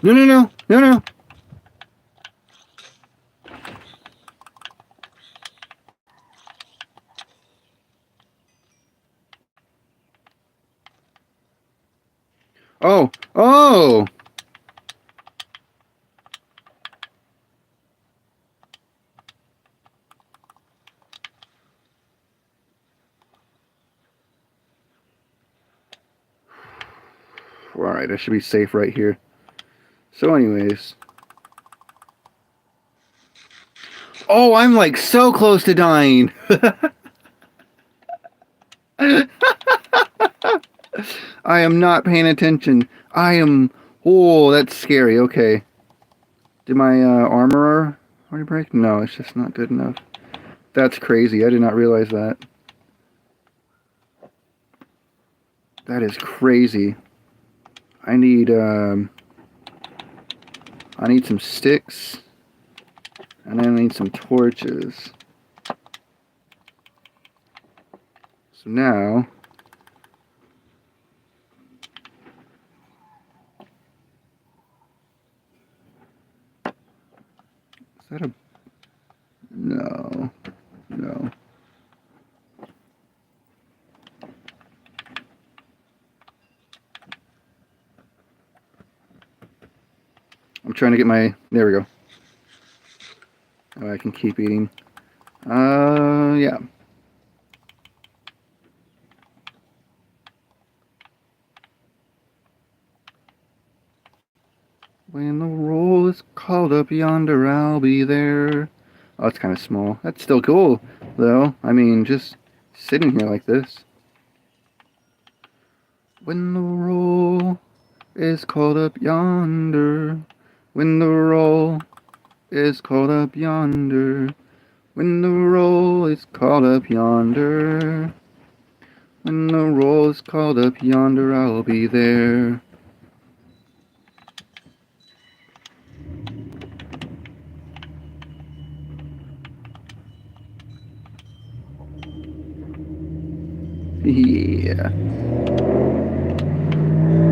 No, no, no, no, no. Oh, oh. All right, I should be safe right here. So anyways. Oh, I'm like so close to dying. I am not paying attention. I am... Oh, that's scary. Okay. Did my armor already break? No, it's just not good enough. That's crazy. I did not realize that. That is crazy. I need some sticks. And I need some torches. So now... Is that a... No. No. I'm trying to get my... There we go. Oh, I can keep eating. Yeah. When the roll is called up yonder, I'll be there. Oh, it's kind of small. That's still cool, though. I mean, just sitting here like this. When the roll is called up yonder, when the roll is called up yonder, when the roll is called up yonder, when the roll is called up yonder, I'll be there. Yeah.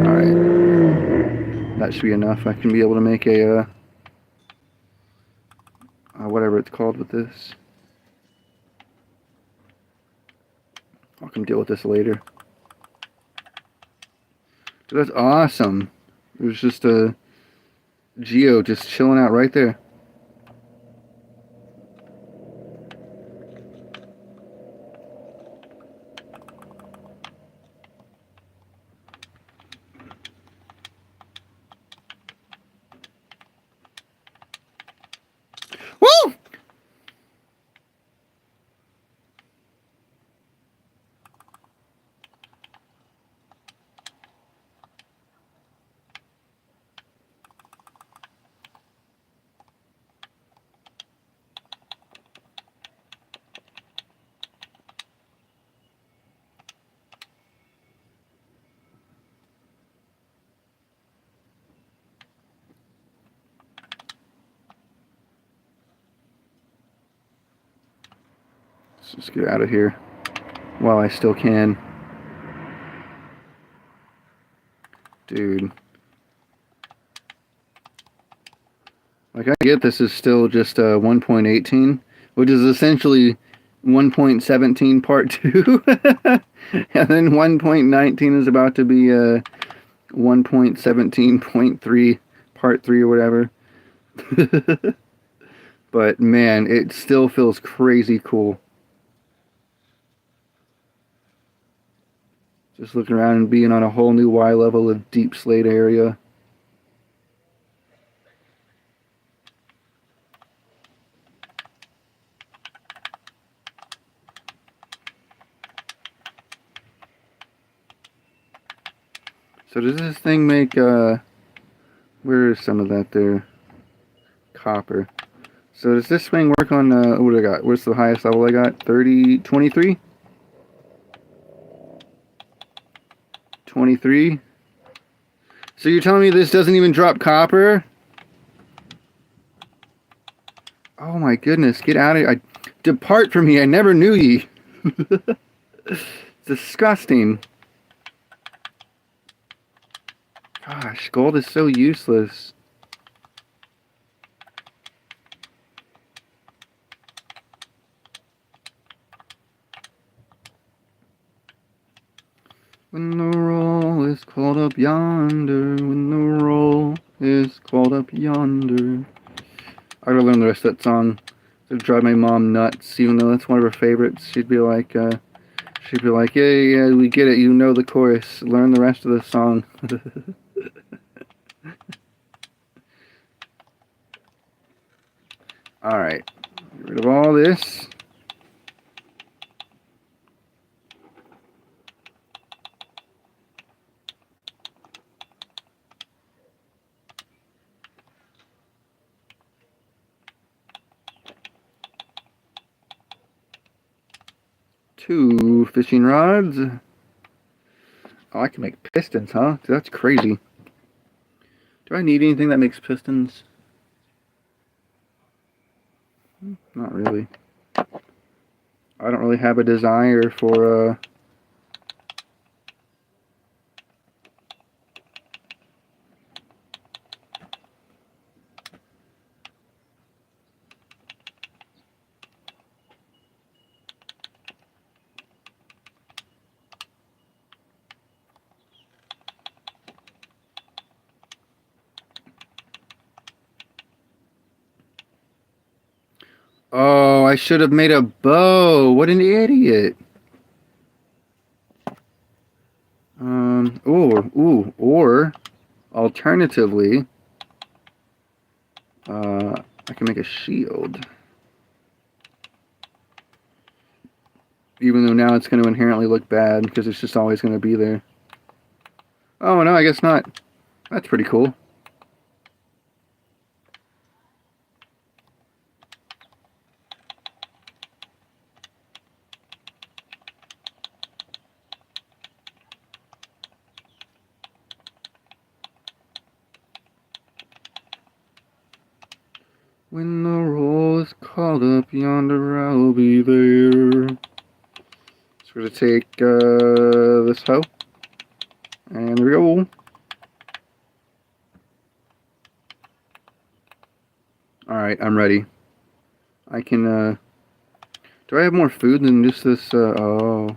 Alright. That should be enough. I can be able to make a, whatever it's called with this. I can deal with this later. That's awesome. There's just a Geo just chilling out right there. Woo! just get out of here while I still can. Dude. Like, I get this is still just 1.18, which is essentially 1.17 part 2. And then 1.19 is about to be 1.17.3 part 3 or whatever. But man, it still feels crazy cool. Just looking around and being on a whole new Y level of Deep Slate area. So does this thing make, where is some of that there? Copper. So does this thing work on, what do I got? What's the highest level I got? 30, 23? 23? So you're telling me this doesn't even drop copper? Oh my goodness, get out of here. Depart from me, I never knew ye. Disgusting. Gosh, gold is so useless. When the roll is called up yonder, when the roll is called up yonder. I gotta learn the rest of that song. It'll drive my mom nuts, even though that's one of her favorites. She'd be like, yeah, we get it, you know the chorus. Learn the rest of the song. Alright, get rid of all this. Two fishing rods. Oh, I can make pistons, huh? That's crazy. Do I need anything that makes pistons? Not really. I don't really have a desire for, Oh, I should have made a bow. What an idiot. Or alternatively, I can make a shield. Even though now it's going to inherently look bad because it's just always going to be there. Oh, no, I guess not. That's pretty cool. When the roll is called up yonder, I'll be there. So we're going to take this hoe. And there we go. Alright, I'm ready. I can, do I have more food than just this, oh.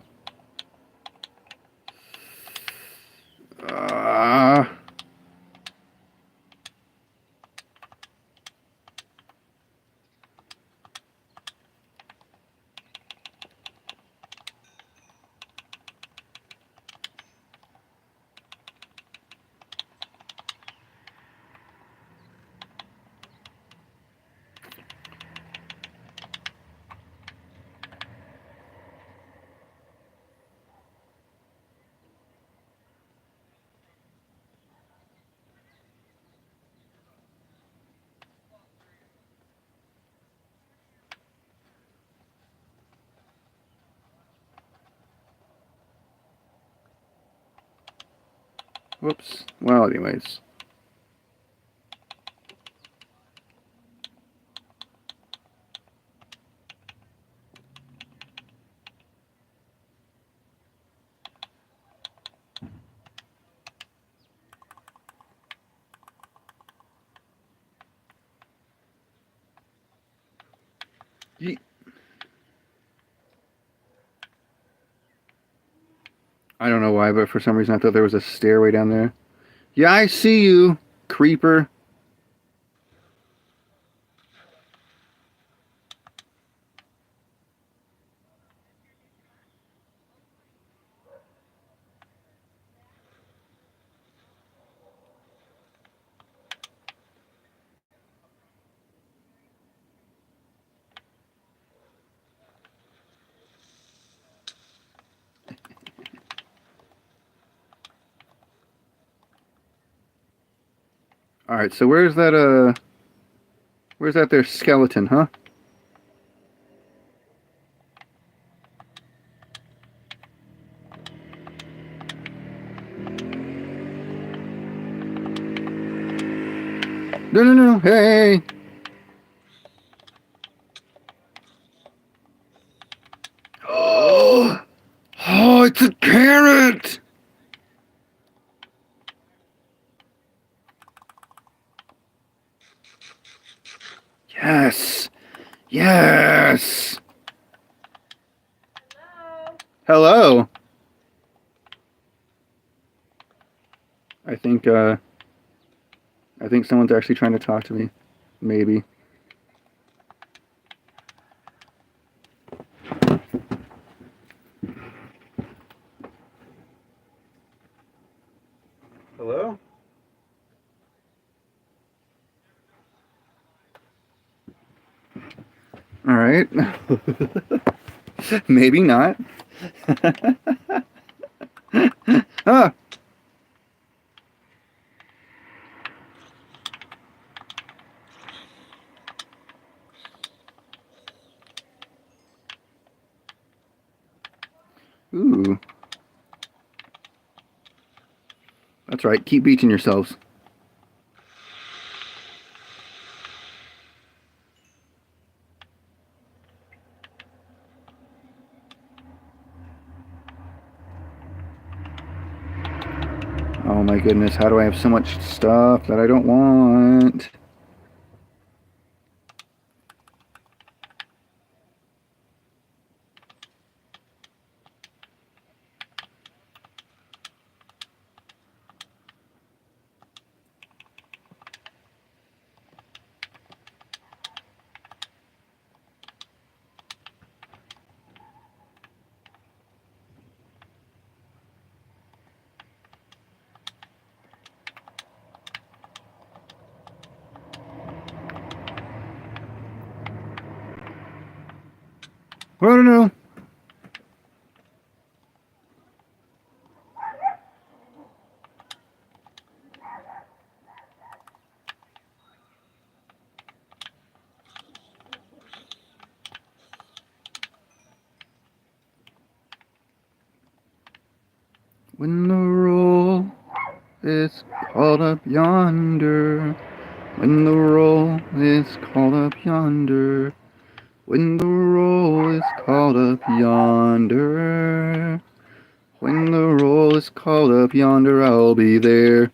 Whoops. Well, anyways. I don't know why, but for some reason I thought there was a stairway down there. Yeah, I see you, creeper. All right, so where's that there skeleton, huh? No, no, no, hey. Oh, oh, it's a carrot. Yes. Yes. Hello. I think uh I think someone's actually trying to talk to me. Maybe. Hello? All right. Maybe not. Ah. Ooh. That's right. Keep beaching yourselves. Oh my goodness, how do I have so much stuff that I don't want? I don't know. When the roll is called up yonder, when the roll is called up yonder, when the roll is called up yonder, when the roll is called up yonder, I'll be there.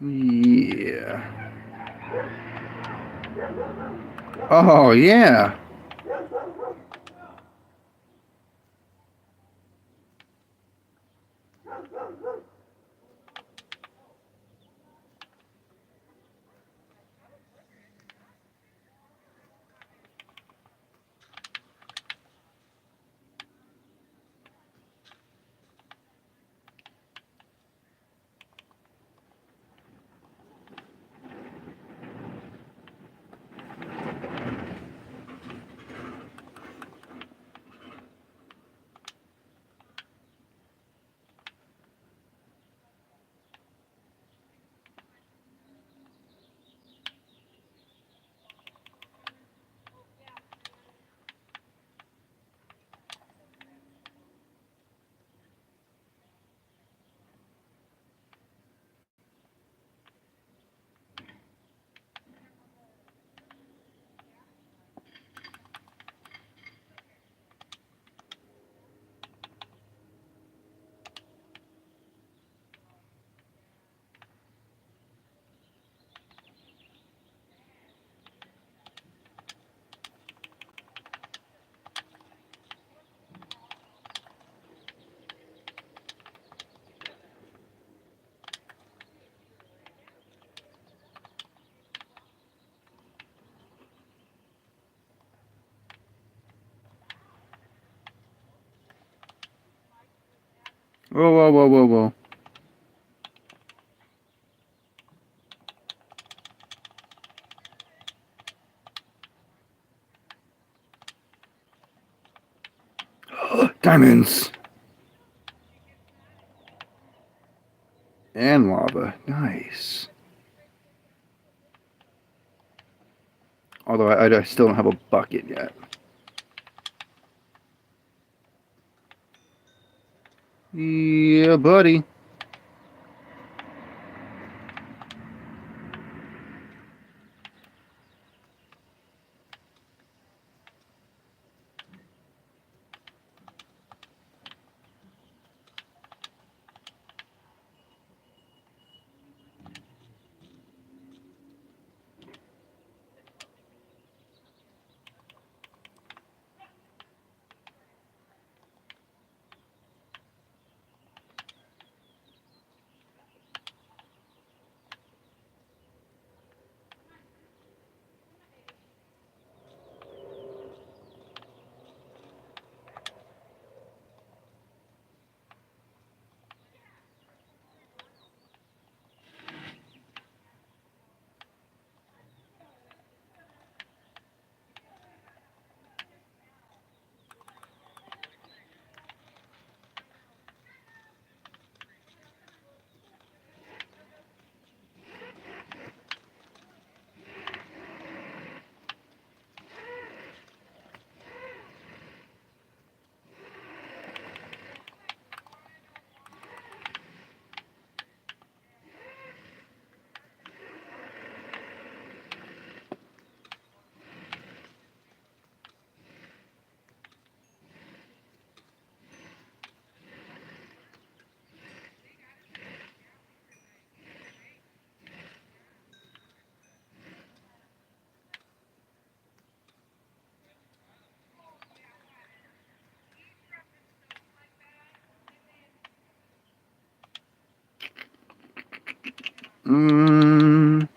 Yeah. Oh, yeah. Whoa, whoa, whoa, whoa, whoa. Diamonds! And lava. Nice. Although I still don't have a bucket yet. Yeah, buddy. Mmm.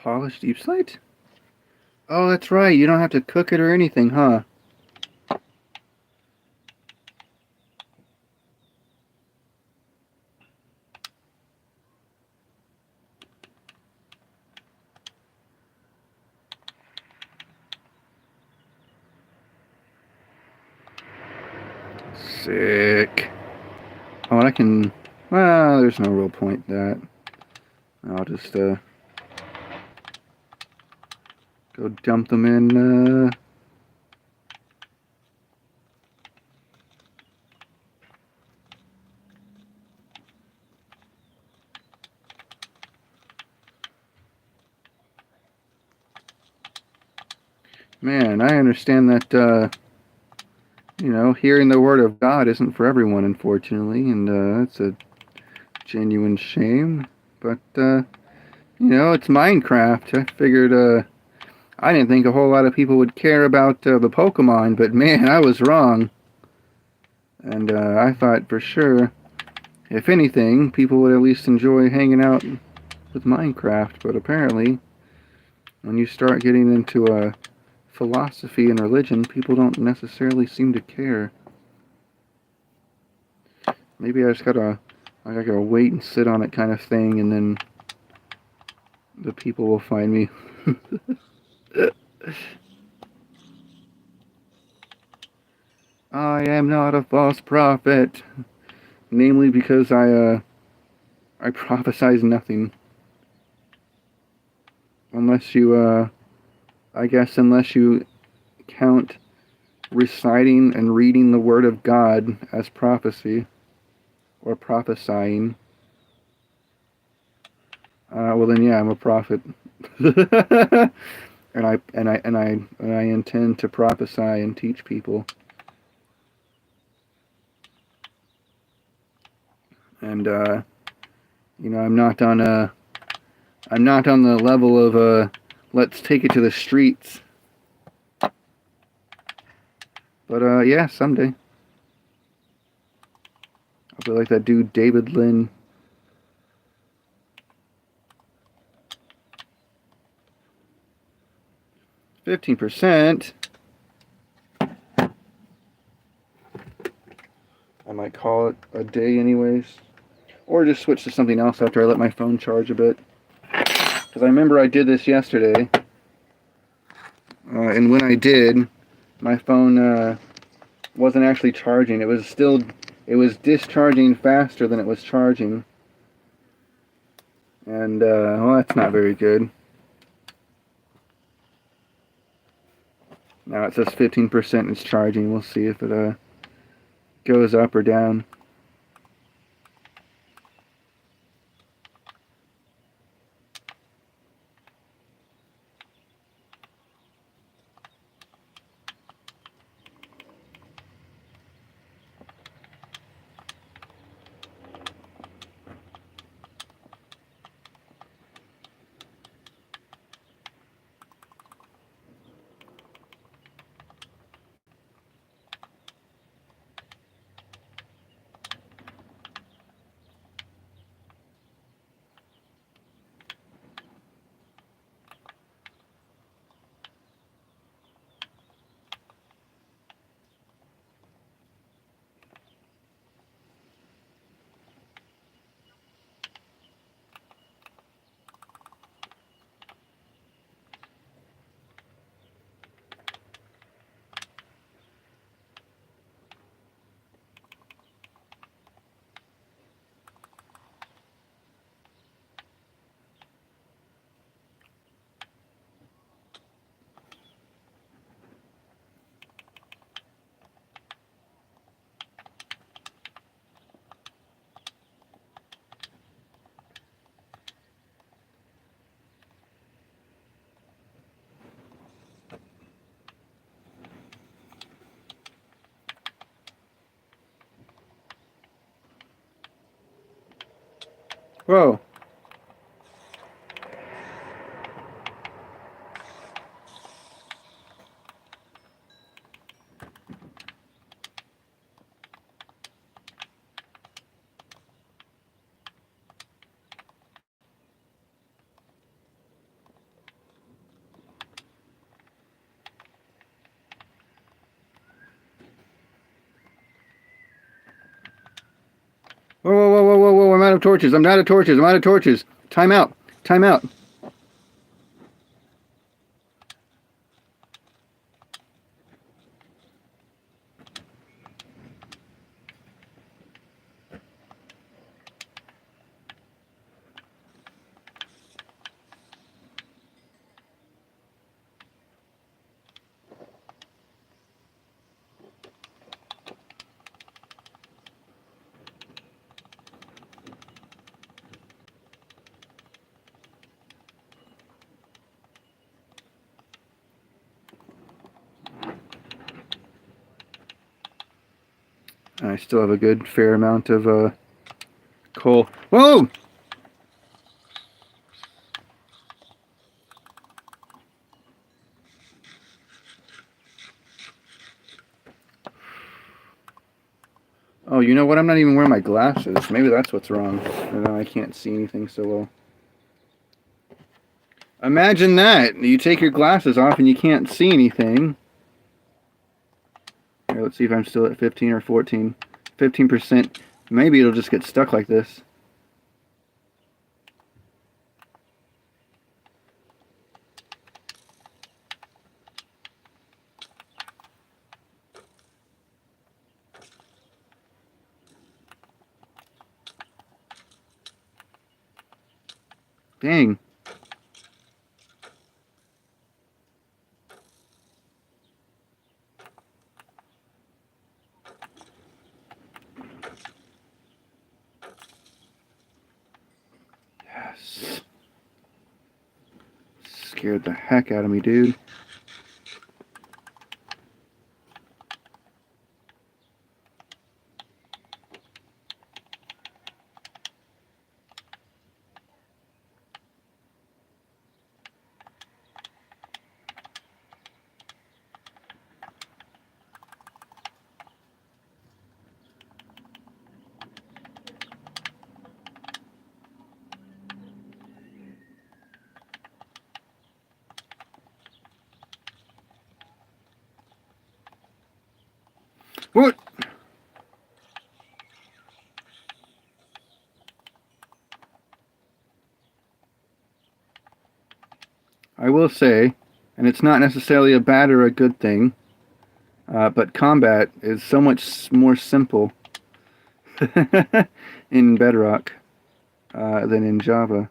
Polished deep slate? Oh, that's right. You don't have to cook it or anything, huh? Sick. Oh, and I can... Well, there's no real point to that. I'll just, go dump them in, Man, I understand that, hearing the word of God isn't for everyone, unfortunately, and, that's a genuine shame. But, it's Minecraft. I figured, I didn't think a whole lot of people would care about, the Pokemon, but man, I was wrong. And, I thought for sure, if anything, people would at least enjoy hanging out with Minecraft, but apparently, when you start getting into, philosophy and religion, people don't necessarily seem to care. Maybe I gotta wait and sit on it kind of thing, and then the people will find me. I am not a false prophet, namely because I prophesize nothing, unless you unless you count reciting and reading the word of God as prophecy or prophesying. Well then, yeah, I'm a prophet. and I intend to prophesy and teach people. And I'm not on the level of let's take it to the streets. But yeah, someday I'll be like that dude David Lynn. %. I might call it a day anyways. Or just switch to something else after I let my phone charge a bit. Because I remember I did this yesterday. And when I did, my phone wasn't actually charging. It was discharging faster than it was charging. And, well, that's not very good. Now it says 15% is charging. We'll see if it goes up or down. Whoa. Whoa, whoa, whoa, whoa, whoa, whoa, I'm out of torches. I'm out of torches. I'm out of torches. Time out. Time out. I still have a good fair amount of coal. Whoa! Oh, you know what? I'm not even wearing my glasses. Maybe that's what's wrong. I can't see anything so well. Imagine that. You take your glasses off and you can't see anything. Here, let's see if I'm still at 15 or 14. 15%. Maybe it'll just get stuck like this. Dang. Yes. Scared the heck out of me, dude. What? I will say, and it's not necessarily a bad or a good thing, but combat is so much more simple in Bedrock than in Java.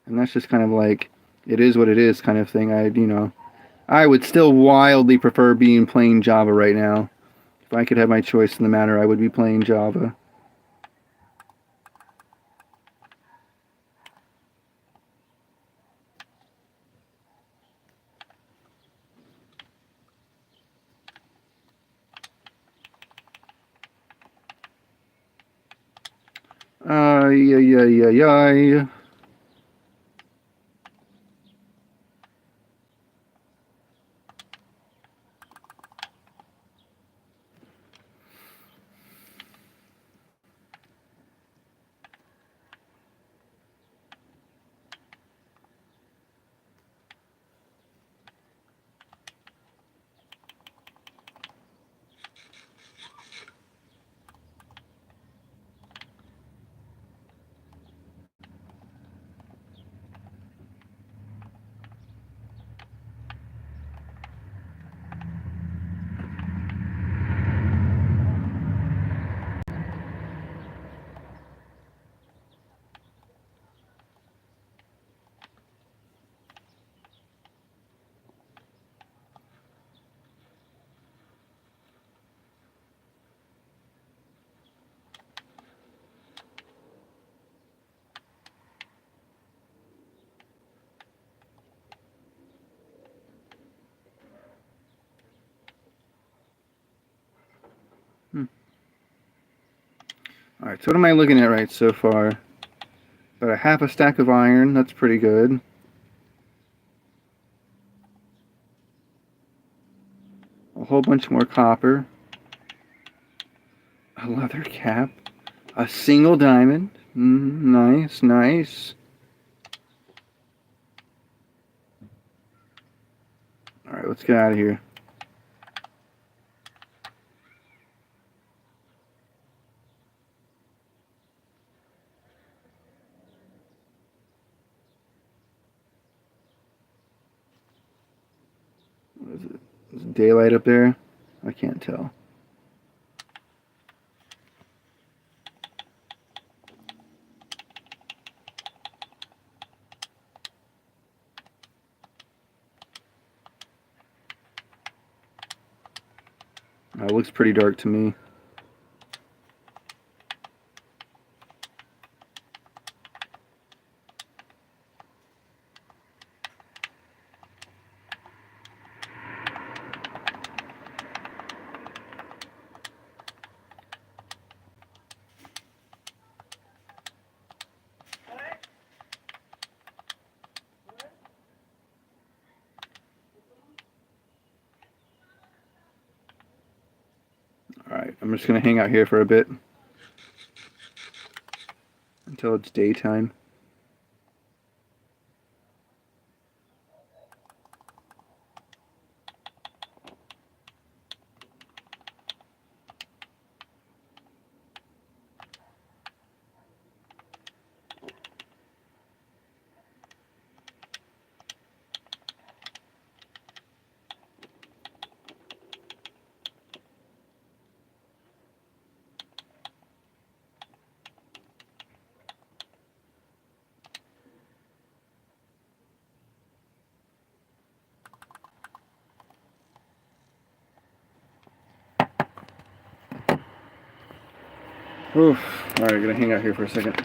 And that's just kind of like, it is what it is kind of thing. I would still wildly prefer being playing Java right now. If I could have my choice in the matter, I would be playing Java. Yeah. Alright, so what am I looking at right so far? About a half a stack of iron, that's pretty good. A whole bunch more copper. A leather cap. A single diamond. Nice. Alright, let's get out of here. What is it? Is it daylight up there? I can't tell. It looks pretty dark to me. I'm just gonna hang out here for a bit until it's daytime. Oof. Alright, gonna hang out here for a second.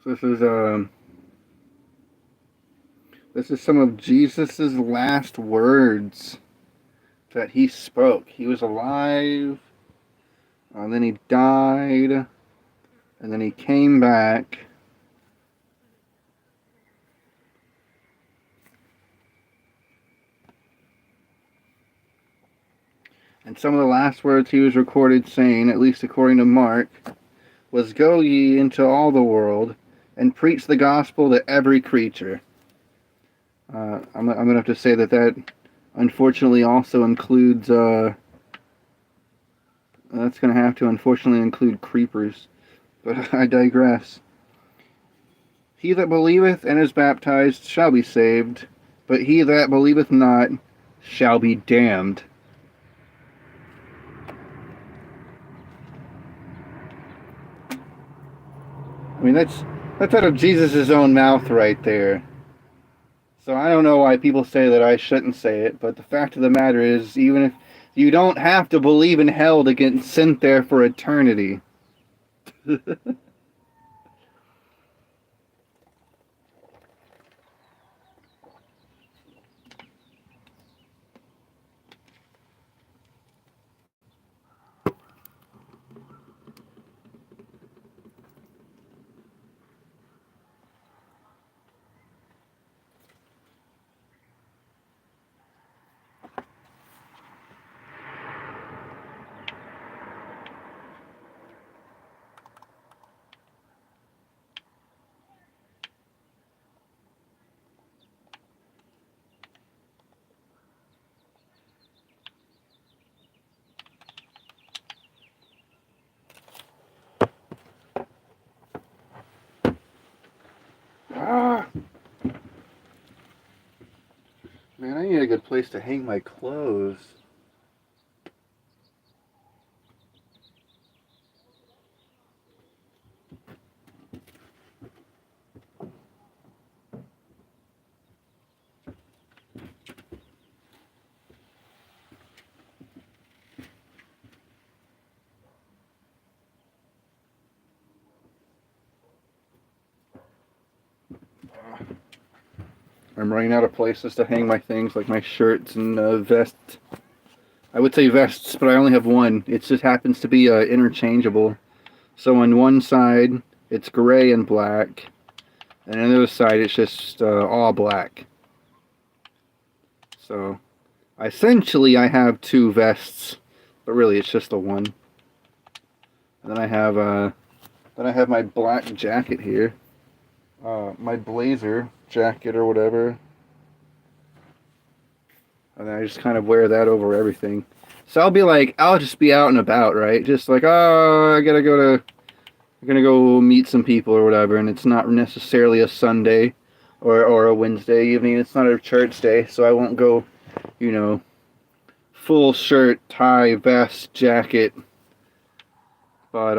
So this is some of Jesus's last words that he spoke. He was alive, and then he died, and then he came back. And some of the last words he was recorded saying, at least according to Mark, was, "Go ye into all the world and preach the gospel to every creature." I'm going to have to say that unfortunately also includes, that's going to have to unfortunately include creepers. But I digress. He that believeth and is baptized shall be saved, but he that believeth not shall be damned. I mean, that's out of Jesus' own mouth right there. So I don't know why people say that I shouldn't say it, but the fact of the matter is, even if you don't have to believe in hell to get sent there for eternity. Ah, man, I need a good place to hang my clothes. I'm running out of places to hang my things, like my shirts and vests. I would say vests, but I only have one. It just happens to be interchangeable. So on one side, it's gray and black, and on the other side, it's just all black. So essentially, I have two vests, but really, it's just the one. And then I have my black jacket here, my blazer jacket or whatever, and I just kind of wear that over everything. So I'll just be out and about, right? Just like, oh, I'm gonna go meet some people or whatever, and it's not necessarily a Sunday or a Wednesday evening. It's not a church day, so I won't go, full shirt, tie, vest, jacket. But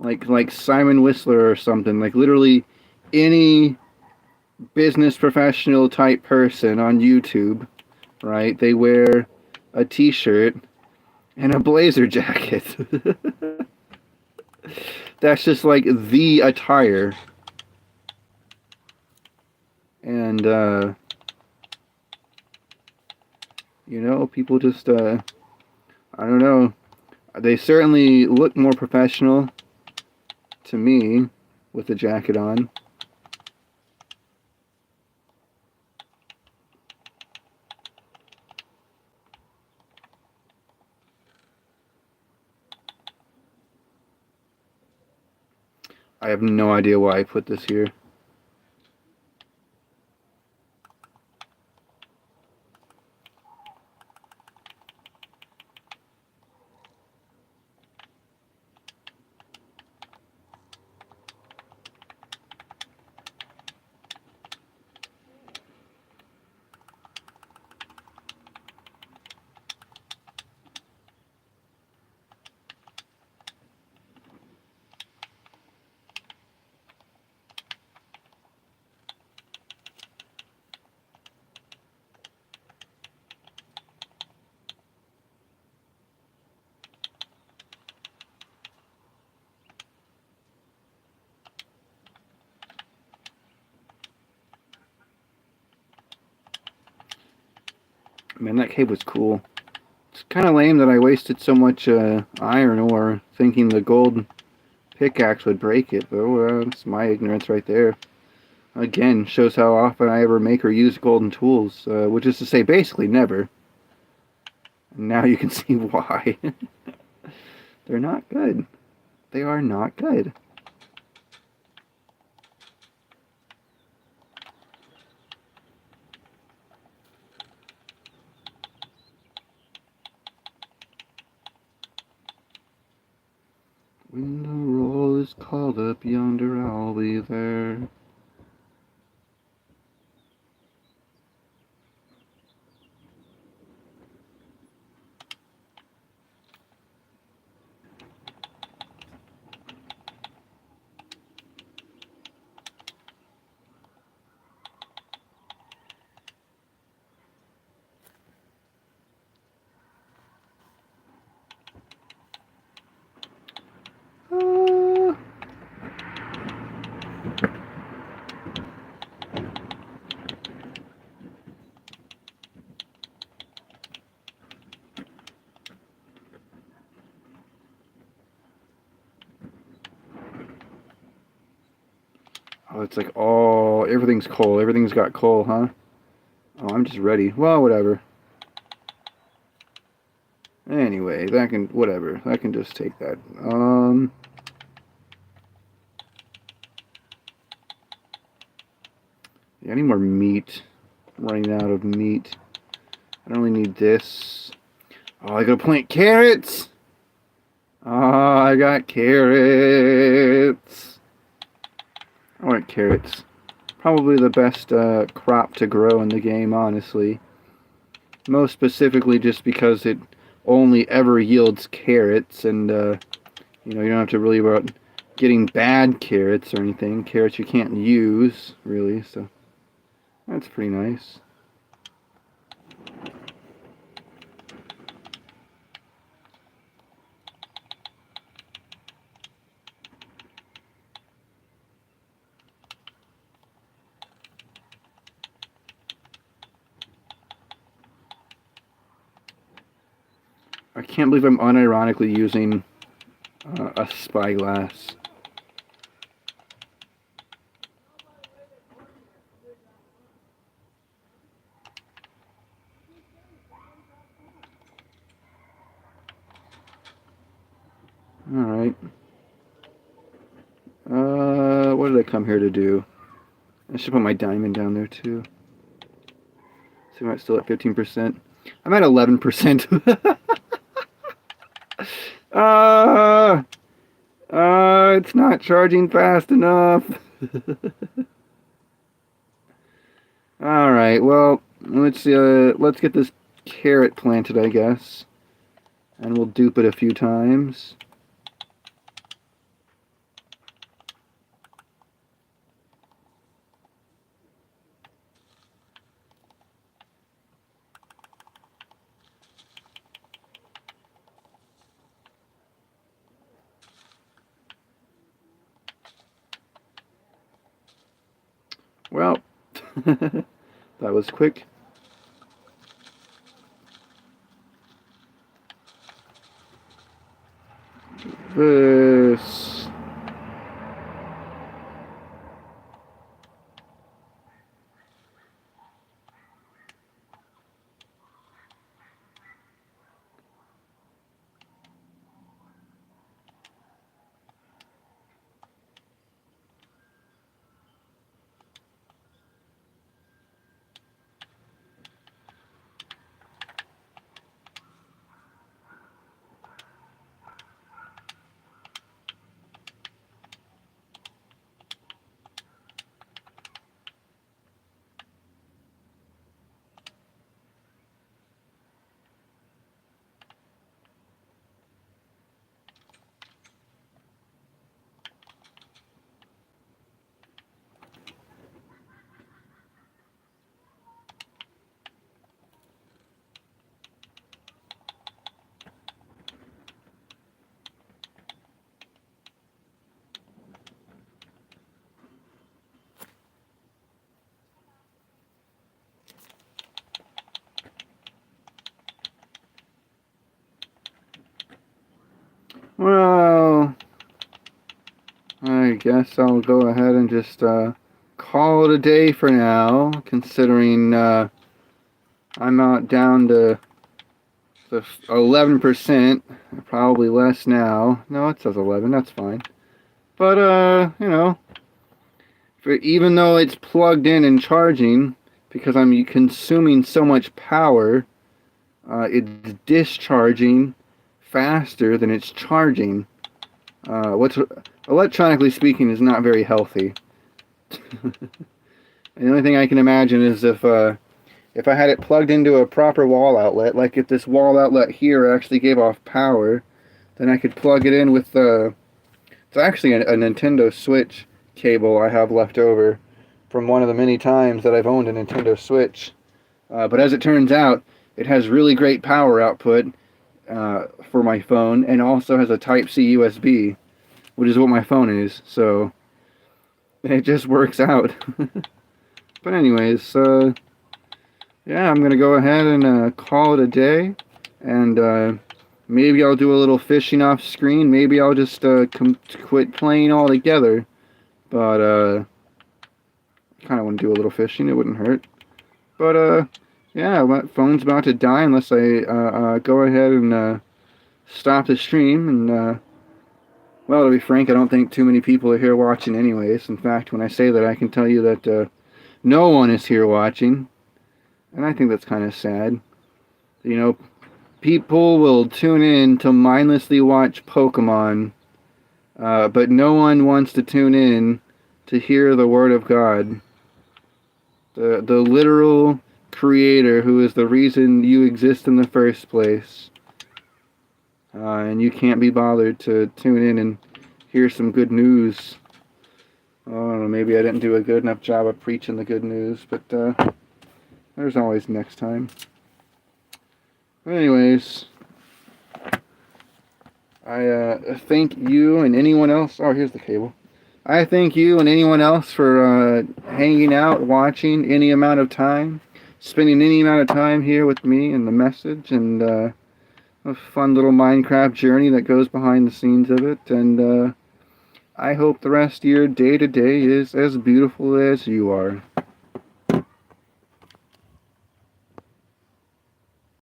like Simon Whistler or something, like literally any business professional type person on YouTube, right? They wear a t-shirt and a blazer jacket. That's just like the attire. And people just I don't know. They certainly look more professional to me with the jacket on. I have no idea why I put this here. Man, that cave was cool. It's kind of lame that I wasted so much iron ore thinking the gold pickaxe would break it, but that's my ignorance right there. Again, shows how often I ever make or use golden tools, which is to say basically never. And now you can see why. They're not good. They are not good. When the roll is called up yonder, I'll be there. Oh, it's like, oh, everything's coal. Everything's got coal, huh? Oh, I'm just ready. Well, whatever. Anyway, whatever. I can just take that. Yeah, I need more meat. I'm running out of meat. I don't really need this. Oh, I gotta plant carrots! Oh, I got carrots. I want carrots. Probably the best crop to grow in the game, honestly. Most specifically just because it only ever yields carrots, and you don't have to worry about getting bad carrots or anything. Carrots you can't use, really, so that's pretty nice. I can't believe I'm unironically using a spyglass. Alright. What did I come here to do? I should put my diamond down there too. See, I'm still at 15%. I'm at 11%. It's not charging fast enough. All right, well, let's get this carrot planted, I guess, and we'll dupe it a few times. Well, that was quick. This. Well, I guess I'll go ahead and just call it a day for now, considering I'm not down to the 11%, probably less now. No, it says 11, that's fine. But, even though it's plugged in and charging, because I'm consuming so much power, it's discharging faster than it's charging. What's electronically speaking is not very healthy. The only thing I can imagine is if I had it plugged into a proper wall outlet, like if this wall outlet here actually gave off power, then I could plug it in with it's actually a Nintendo Switch cable I have left over from one of the many times that I've owned a Nintendo Switch. But as it turns out, it has really great power output for my phone, and also has a Type-C USB, which is what my phone is, so it just works out. But anyways, yeah, I'm gonna go ahead and call it a day, and maybe I'll do a little fishing off screen. Maybe I'll just quit playing altogether. But I kind of want to do a little fishing. It wouldn't hurt. But yeah, my phone's about to die unless I go ahead and stop the stream. And well, to be frank, I don't think too many people are here watching anyways. In fact, when I say that, I can tell you that no one is here watching. And I think that's kind of sad. You know, people will tune in to mindlessly watch Pokemon, but no one wants to tune in to hear the Word of God. The literal creator who is the reason you exist in the first place. And you can't be bothered to tune in and hear some good news. I don't know, maybe I didn't do a good enough job of preaching the good news, but there's always next time. But anyways, I thank you and anyone else. Oh, here's the cable. I thank you and anyone else for hanging out, watching any amount of time, spending any amount of time here with me and the message, and a fun little Minecraft journey that goes behind the scenes of it. And I hope the rest of your day-to-day is as beautiful as you are.